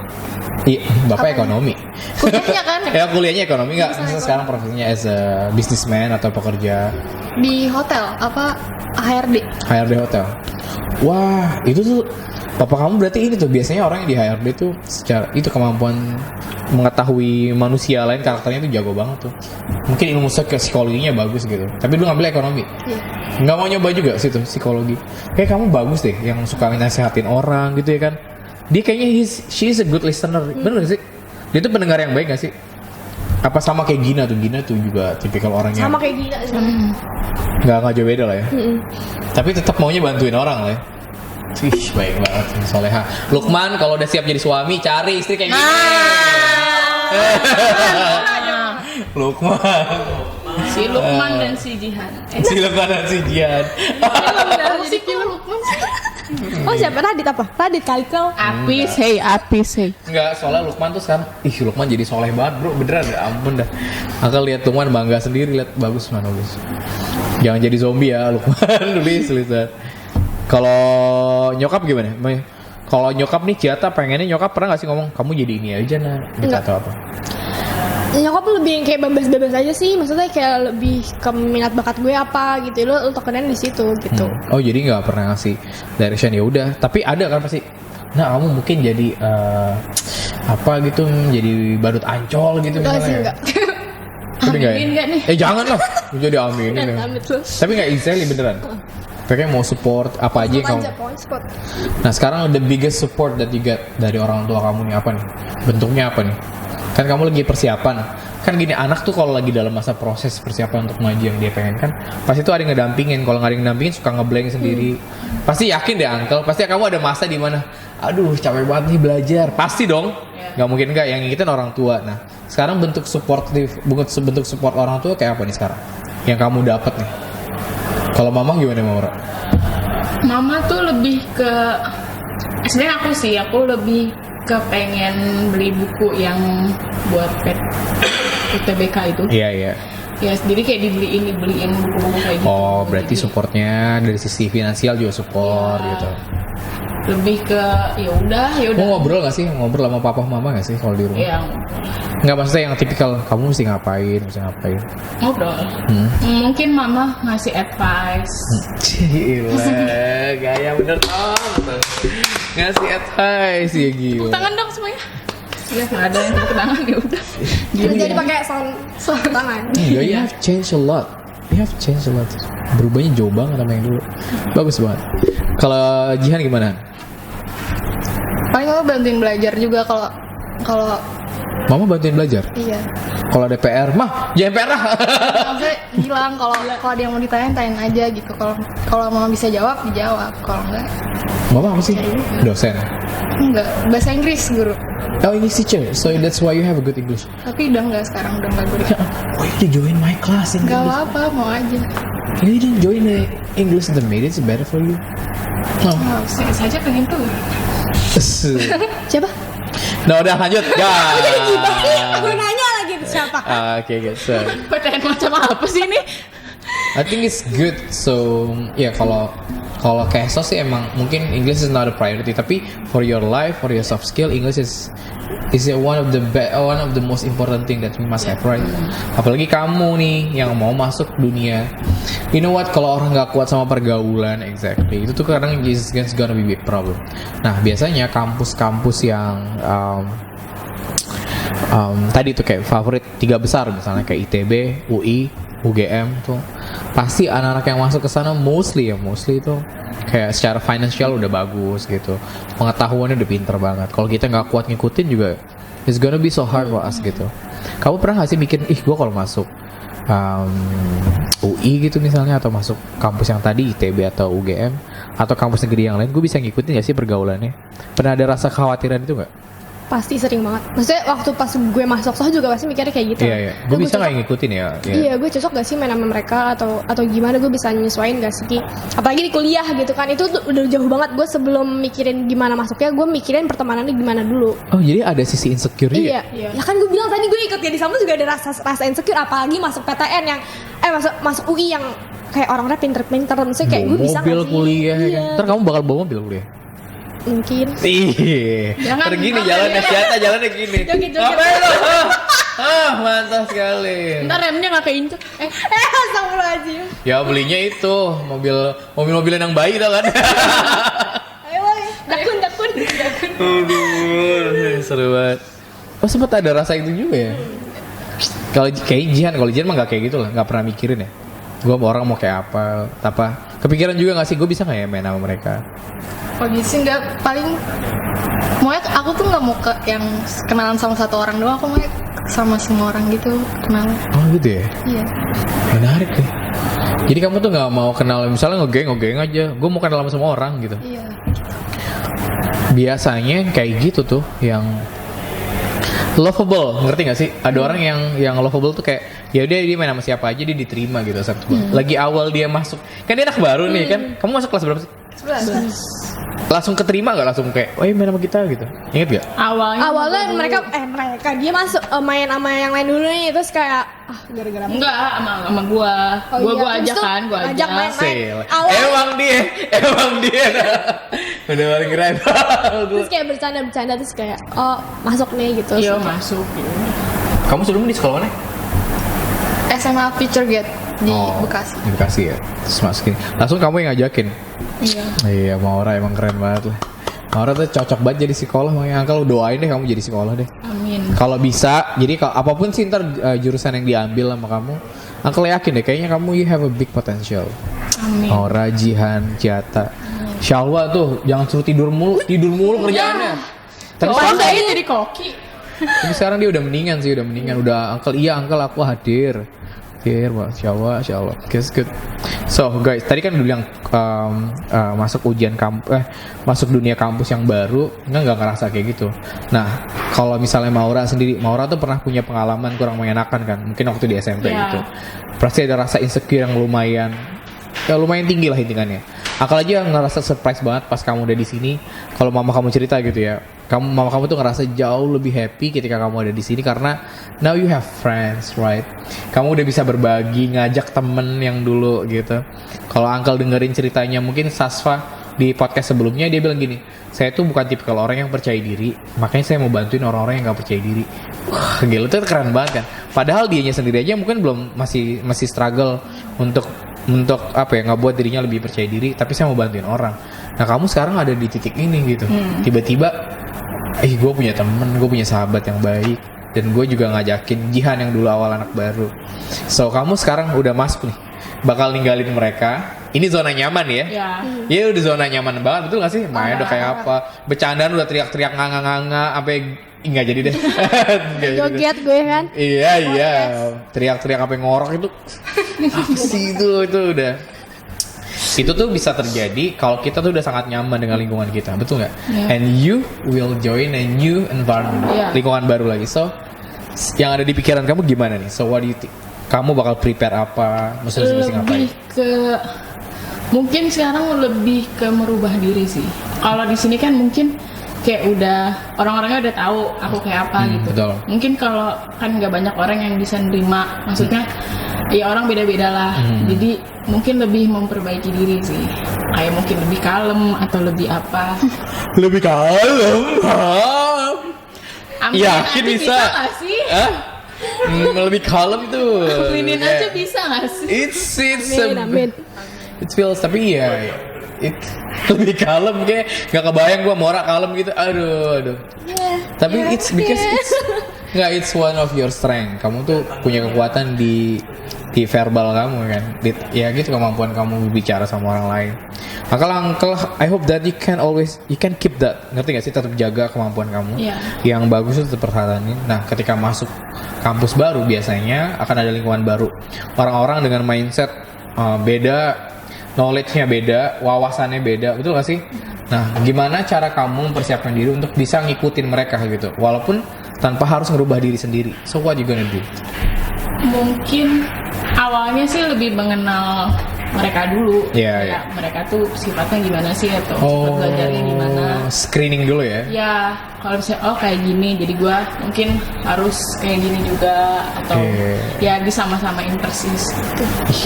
Iya, bapak ekonomi. Kuliahnya kan Ya kuliahnya ekonomi nggak? Misalnya sekarang profesinya as a businessman atau pekerja di hotel apa HRD. HRD hotel. Wah, itu tuh papa kamu berarti ini tuh biasanya orang yang di HRD tuh secara itu kemampuan mengetahui manusia lain karakternya tuh jago banget tuh. Mungkin ilmu psikologinya bagus gitu. Tapi lu ngambil ekonomi. Iya. Nggak mau nyoba juga sih tuh psikologi. Kayak kamu bagus deh yang suka nasihatin orang gitu ya kan. Dia kayaknya she is a good listener. Bener gak sih? Dia tuh pendengar yang baik gak sih? Apa sama kayak Gina tuh juga tipikal orangnya. Sama kayak gila sih. Nggak jauh beda lah ya. Tapi tetap maunya bantuin orang lah ya. Wih, baik banget, soleha. Lukman kalau udah siap jadi suami, cari istri kayak gini. Lukman. Si Lukman dan si Jihan. Si Lukman dan si Jian. Oh siapa Radit apa? Radit Kalkel. Apis, hey. Enggak, soalnya Lukman tuh sekarang, Lukman jadi soleh banget bro, beneran ya ampun dah. Akal lihat Lukman bangga sendiri, lihat bagus. Jangan jadi zombie ya Lukman, tulisan. Kalau nyokap gimana? Kalau nyokap nih Ciata pengennya nyokap pernah gak sih ngomong kamu jadi ini aja nah gitu atau apa? Nyokap lebih yang kayak bebas-bebas aja sih, maksudnya kayak lebih ke minat bakat gue apa gitu, lo tekenan di situ gitu. Oh jadi nggak pernah ngasih direction, ya udah. Tapi ada kan pasti. Nah kamu mungkin jadi apa gitu, jadi badut Ancol gitu Enggak misalnya. sih, enggak. Tapi nggak ya? Aminin nggak nih? Jangan lah, jadi aminin ya. Amit lu. Tapi nggak exactly beneran. Kayaknya mau support apa aja yang kamu. Aja pokoknya spot. Nah sekarang the biggest support that you get dari orang tua kamu nih apa nih? Bentuknya apa nih? Kan kamu lagi persiapan. Kan gini, anak tuh kalau lagi dalam masa proses persiapan untuk maju yang dia pengen kan, pasti tuh ada yang ngedampingin. Kalau nggak ada yang ngedampingin suka ngeblank sendiri. Pasti yakin deh uncle, pasti kamu ada masa di mana, aduh capek banget nih belajar. Pasti dong. Nggak mungkin nggak, yang ngingetin orang tua. Nah sekarang bentuk support orang tua kayak apa nih sekarang? Yang kamu dapat nih? Kalau mama gimana Maura? Mama tuh lebih ke, sebenarnya aku lebih ke pengen beli buku yang buat UTBK itu. Iya. Ya sendiri kayak dibeliin buku-buku kayak gitu. Oh berarti supportnya dari sisi finansial juga support gitu. Lebih ke ya udah. Mau ngobrol gak sih? Ngobrol sama papa mama gak sih kalau di rumah? Iya. Nggak, maksudnya yang tipikal kamu mesti ngapain. Ngobrol. Mungkin mama ngasih advice. Gila, gaya bener banget. Ngasih advice ya gila. Tangan dong semuanya. Ya nggak ada yang tepuk tangan ya udah. Jadi pakai sound tangan. Iya, you have changed a lot. Berubahnya jauh banget sama yang dulu. Bagus banget. Kalau Jihan gimana? Paling aku bantuin belajar juga kalau Mama bantuin belajar? iya. Kalau ada PR, mah jangan PR lah. Maksudnya bilang kalau ada yang mau ditanyain aja gitu. Kalau mama bisa jawab dijawab. Kalau enggak Mama apa sih? Dosen. enggak. Bahasa Inggris guru. Oh, English teacher. So that's why you have a good English. Tapi udah enggak sekarang, udah enggak guru. Oh, you can join my class in Enggak English. apa-apa, mau aja. You didn't join the English intermediate, it's better for you. No. Saya saja pengen tuh. Siapa? Nah, udah lanjut. Aku nanya lagi siapa? Oke, guys. So, Pertanyaan macam apa sih ini? I think it's good. So, ya kalau kayak sos sih emang mungkin English is not a priority, tapi for your life, for your soft skill, English is one of the most important thing that we must have, right? Apalagi kamu nih yang mau masuk dunia, you know what, kalau orang nggak kuat sama pergaulan, exactly, itu tuh kadang is gonna be big problem. Nah biasanya kampus-kampus yang tadi tuh kayak favorit 3 besar misalnya kayak ITB, UI, UGM tuh pasti anak-anak yang masuk ke sana mostly itu kayak secara financial udah bagus gitu, pengetahuannya udah pinter banget. Kalau kita nggak kuat ngikutin juga, it's gonna be so hard for us gitu. Kamu pernah nggak sih mikir, gue kalau masuk UI gitu misalnya, atau masuk kampus yang tadi ITB atau UGM atau kampus negeri yang lain, gue bisa ngikutin nggak sih pergaulannya? Pernah ada rasa kekhawatiran itu nggak? Pasti sering banget. Maksudnya waktu pas gue masuk soh juga pasti mikirnya kayak gitu. Iya. Gue bisa nggak ngikutin ya? Iya, gue cocok gak sih main sama mereka atau gimana, gue bisa nyesuaiin gak sih? Apalagi di kuliah gitu kan, itu tuh udah jauh banget. Gue sebelum mikirin gimana masuknya, gue mikirin pertemanannya gimana dulu. Oh jadi ada sisi insecure Iya. ya? Ya kan gue bilang tadi gue ikut ya di sana juga ada rasa insecure, apalagi masuk PTN yang masuk UI yang kayak orang-orang pinter-pinter, maksudnya kayak gue bisa mobil gak sih? kuliah ya Iya. kan? Ntar kamu bakal bawa mobil kuliah? Mungkin. Iya. Jangan, Tergini jangan. jalannya, ternyata jalannya gini. Joget-joget. Ngapain lo? Mantap sekali. Ntar remnya nggak keinjek. Astagfirullahaladzim. Ya belinya itu mobil-mobilan yang bayi tau kan? Ayo woy, dakun. Aduh, seru banget. Oh sempat ada rasa itu juga ya? Kalau Jihan mah nggak kayak gitu lah, nggak pernah mikirin ya. Gue orang mau kayak apa? Kepikiran juga nggak sih gue bisa nggak ya main sama mereka? Oh gitu sih, nggak, paling aku tuh nggak mau yang kenalan sama satu orang doang, aku mau sama semua orang gitu kenalan. Oh gitu ya? Iya. Menarik deh. Jadi kamu tuh nggak mau kenal, misalnya ngegeng aja, gue mau kenal sama semua orang gitu. Iya. Biasanya kayak gitu tuh yang lovable, ngerti gak sih? Ada orang yang lovable tuh kayak ya udah dia main sama siapa aja dia diterima gitu satu. Lagi awal dia masuk, kan dia anak baru nih kan. Kamu masuk kelas berapa sih? 11. Langsung keterima gak? Langsung kayak, oh main sama kita gitu. Ingat gak? Awalnya mereka dia masuk main sama yang lain dulu nih, terus kayak gara-gara apa? Enggak, sama gua. Oh, Gua iya. ajak Terus tuh kan, gua ajak ajak. main. Sel. Awal- Emang dia. Udah paling keren. Terus kayak bercanda terus kayak masuk nih gitu. Iya Terus kayak, masuk. Kamu sebelumnya di sekolah mana? SMA Future Gate di Bekasi. Di Bekasi ya. Terus masukin. Langsung kamu yang ngajakin. Iya. Iya, Maura emang keren banget lah. Maura tuh cocok banget jadi psikolog, makanya Uncle doain deh kamu jadi psikolog deh. Amin. Kalau bisa, jadi kalau apapun sih ntar jurusan yang diambil sama kamu, Uncle yakin deh kayaknya kamu you have a big potential. Amin. Maura, Jihan, Ciata. Syalwa tuh jangan suruh tidur mulu kerjaannya. Tapi Orang sekarang, saya jadi koki. tapi sekarang dia udah mendingan sih, udah Uncle aku hadir. Masya Allah. Okay, good. So guys, tadi kan udah bilang masuk masuk dunia kampus yang baru, nggak ngerasa kayak gitu. Nah, kalau misalnya Maura tuh pernah punya pengalaman kurang mengenakan kan, mungkin waktu di SMP gitu. Pasti ada rasa insecure yang lumayan tinggi lah intinya. Akal aja ngerasa surprise banget pas kamu udah di sini. Kalau mama kamu cerita gitu ya, mama kamu tuh ngerasa jauh lebih happy ketika kamu ada di sini karena now you have friends, right? Kamu udah bisa berbagi, ngajak temen yang dulu gitu. Kalau Uncle dengerin ceritanya mungkin Sasva di podcast sebelumnya dia bilang gini, saya tuh bukan tipikal orang yang percaya diri, makanya saya mau bantuin orang-orang yang gak percaya diri. Wah, gila tuh keren banget kan. Padahal dianya sendiri aja mungkin belum masih struggle untuk nggak buat dirinya lebih percaya diri, tapi saya mau bantuin orang. Nah kamu sekarang ada di titik ini gitu, tiba-tiba gue punya temen, gue punya sahabat yang baik, dan gue juga ngajakin Jihan yang dulu awal anak baru. So kamu sekarang udah masuk nih, bakal ninggalin mereka. Ini zona nyaman ya? Iya udah zona nyaman banget, betul gak sih? Main udah kayak apa, bercandaan udah teriak-teriak nganga-nganga, sampai nggak jadi deh. Joget gue kan. Iya. Teriak-teriak sampai ngorok itu. Apa sih itu udah. Itu tuh bisa terjadi kalau kita tuh udah sangat nyaman dengan lingkungan kita, betul nggak? And you will join a new environment, lingkungan baru lagi. So, yang ada di pikiran kamu gimana nih? So what do you think? Kamu bakal prepare apa? Mesti ngapain? Mungkin sekarang lebih ke merubah diri sih. Kalau di sini kan mungkin kayak udah orang-orangnya udah tahu aku kayak apa gitu. Betul. Mungkin kalau kan nggak banyak orang yang bisa nerima, maksudnya ya orang beda-beda lah. Jadi mungkin lebih memperbaiki diri sih. Kayak mungkin lebih kalem atau lebih apa? Lebih kalem. Yakin bisa nggak sih? Lebih kalem tuh. Aminin aja bisa nggak sih? Amin. It feels, tapi ya lebih kalem kayak nggak kebayang gue Maura kalem gitu. Aduh. Tapi it's because it's one of your strength. Kamu tuh punya kekuatan di verbal kamu kan. Ya gitu kemampuan kamu bicara sama orang lain. Uncle, I hope that you can keep that. Ngerti gak sih, tetap jaga kemampuan kamu. Yang bagus itu tetap pertahanin. Nah, ketika masuk kampus baru biasanya akan ada lingkungan baru. Orang-orang dengan mindset beda, knowledge-nya beda, wawasannya beda, betul gak sih? Nah, gimana cara kamu mempersiapkan diri untuk bisa ngikutin mereka gitu, walaupun tanpa harus ngerubah diri sendiri. So what you gonna do? Mungkin awalnya sih lebih mengenal mereka dulu. Iya. Mereka tuh sifatnya gimana sih atau sifat belajarnya gimana? Screening dulu ya? Ya, kalau misalnya kayak gini, jadi gue mungkin harus kayak gini juga atau ya disama-samain persis gitu.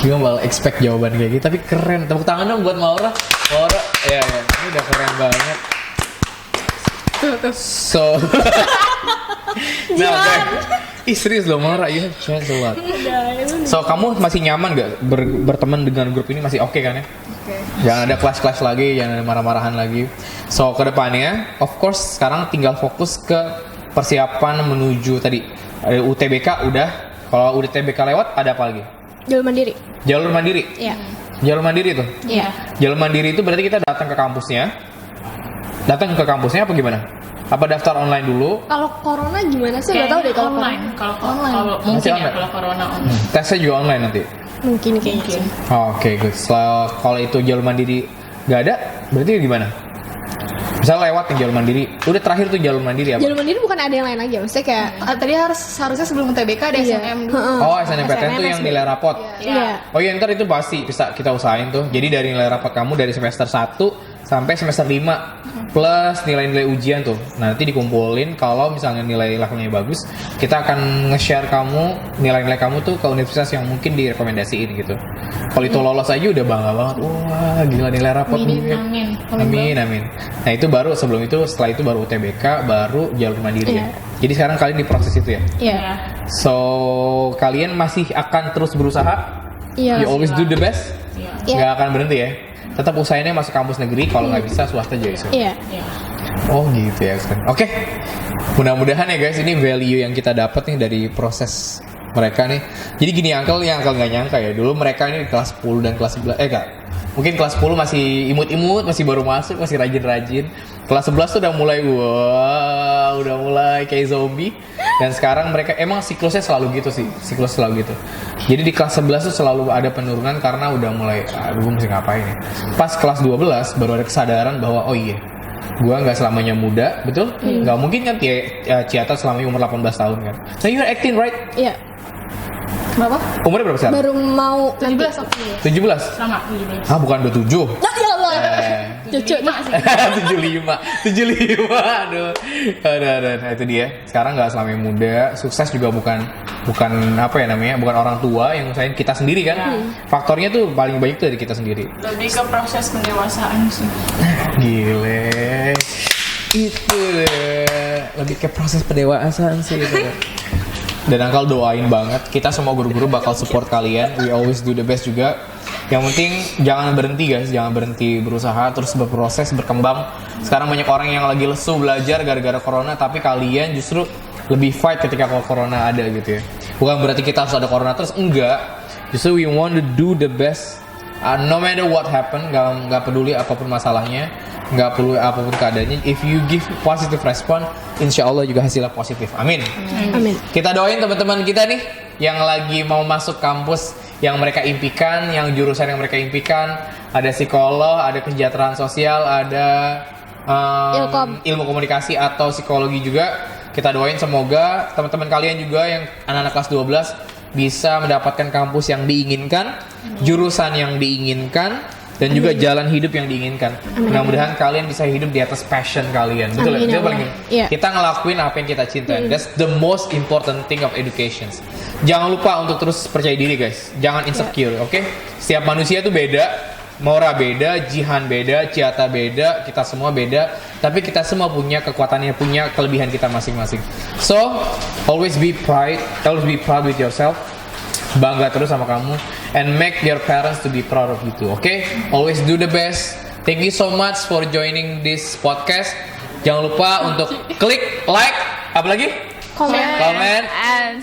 Gue malah expect jawaban kayak gitu, tapi keren. Tepuk tangan dong buat Maura. Ya, ini udah keren banget. So, serius loh Maura, you have changed a lot. So kamu masih nyaman gak berteman dengan grup ini, masih oke kan ya? Jangan ada clash lagi, jangan ada marah-marahan lagi. So kedepannya, of course sekarang tinggal fokus ke persiapan menuju tadi UTBK udah. Kalau UTBK lewat ada apa lagi? Jalur mandiri. Iya. Jalur mandiri tuh? Iya. Jalur mandiri itu berarti kita datang ke kampusnya apa gimana? Apa daftar online dulu? Kalau corona gimana sih? Nggak tahu deh kalau online. Kalau mungkin ya kalau corona online. Tesnya juga online nanti? Mungkin kayaknya. Oke, good. Kalau itu jalur mandiri nggak ada, berarti gimana? Misalnya lewat nih jalur mandiri, udah terakhir tuh jalur mandiri apa? Jalur mandiri bukan ada yang lain lagi, maksudnya kayak tadi harusnya sebelum UTBK ada SNM dulu. Oh, SNMPTN tuh yang nilai rapot. Iya. Oh iya, ntar itu pasti bisa kita usahain tuh. Jadi dari nilai rapot kamu dari semester 1 sampai semester 5 plus nilai-nilai ujian tuh. Nanti dikumpulin, kalau misalnya nilai levelnya bagus, kita akan nge-share kamu nilai-nilai kamu tuh ke universitas yang mungkin direkomendasiin gitu. Kalau itu lolos aja udah bangga banget. Wah, gila nilai rapot nih. Amin. Nah, itu baru setelah itu baru UTBK, baru jalur mandiri ya. Jadi sekarang kalian di proses itu ya. Iya. So, kalian masih akan terus berusaha? Iya. You always do the best? Iya. Nggak akan berhenti ya? Tetap usahainnya masuk kampus negeri, kalau nggak bisa swasta aja ya. Iya. Oh gitu ya. Oke. Mudah-mudahan ya guys, ini value yang kita dapat nih dari proses mereka nih. Jadi gini Uncle nggak nyangka ya, dulu mereka ini kelas 10 dan kelas 11 mungkin kelas 10 masih imut-imut, masih baru masuk, masih rajin-rajin. Kelas 11 tuh udah mulai kayak zombie. Dan sekarang mereka emang siklusnya selalu gitu sih, Jadi di kelas 11 tuh selalu ada penurunan karena udah mulai, gue mesti ngapain ya. Pas kelas 12 baru ada kesadaran bahwa oh iya, gue nggak selamanya muda, betul? Nggak mungkin kan Ciata selamanya umur 18 tahun kan. So you're acting right? Iya. Kenapa? Umurnya berapa sekarang? Baru mau 17 aku ya. 17? Sama 17. Ah bukan 27? Nah, ya Allah. Cucu. 75. Aduh. Nah, itu dia. Sekarang nggak selamanya muda. Sukses juga bukan apa ya namanya? Bukan orang tua yang usahain, kita sendiri kan. Faktornya tuh paling banyak tuh dari kita sendiri. Lebih ke proses pendewasaan sih. Gile. Itu deh. Lebih ke proses pendewasaan sih itu. Dan Uncle doain banget, kita semua guru-guru bakal support kalian. We always do the best juga. Yang penting jangan berhenti guys, jangan berhenti berusaha, terus berproses, berkembang. Sekarang banyak orang yang lagi lesu belajar gara-gara corona, tapi kalian justru lebih fight ketika corona ada gitu ya. Bukan berarti kita harus ada corona terus, enggak. Justru we want to do the best. No matter what happen, nggak peduli apapun masalahnya, nggak perlu apapun keadaannya. If you give positive response, insya Allah juga hasilnya positif. Amin. Amin. Kita doain teman-teman kita nih yang lagi mau masuk kampus yang mereka impikan, yang jurusan yang mereka impikan. Ada psikolog, ada kesejahteraan sosial, ada ilmu komunikasi atau psikologi juga. Kita doain semoga teman-teman kalian juga yang anak-anak kelas 12 bisa mendapatkan kampus yang diinginkan, jurusan yang diinginkan, dan juga jalan hidup yang diinginkan. Mudah-mudahan kalian bisa hidup di atas passion kalian. Betul ya? Itu paling kita ngelakuin apa yang kita cintai. That's the most important thing of education. Jangan lupa untuk terus percaya diri guys. Jangan insecure, oke? Setiap manusia tuh beda. Maura beda, Jihan beda, Ciata beda, kita semua beda. Tapi kita semua punya kekuatannya, punya kelebihan kita masing-masing. So, always be proud with yourself. Bangga terus sama kamu. And make your parents to be proud of you too, okay? Always do the best. Thank you so much for joining this podcast. Jangan lupa untuk klik like, apa lagi? Comment, and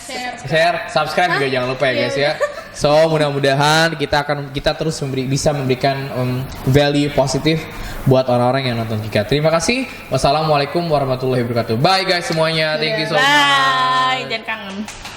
share, subscribe juga jangan lupa ya guys ya. So mudah-mudahan kita terus bisa memberikan value positif buat orang-orang yang nonton kita. Terima kasih. Wassalamualaikum warahmatullahi wabarakatuh. Bye guys semuanya. Thank you so much. bye. Jangan kangen.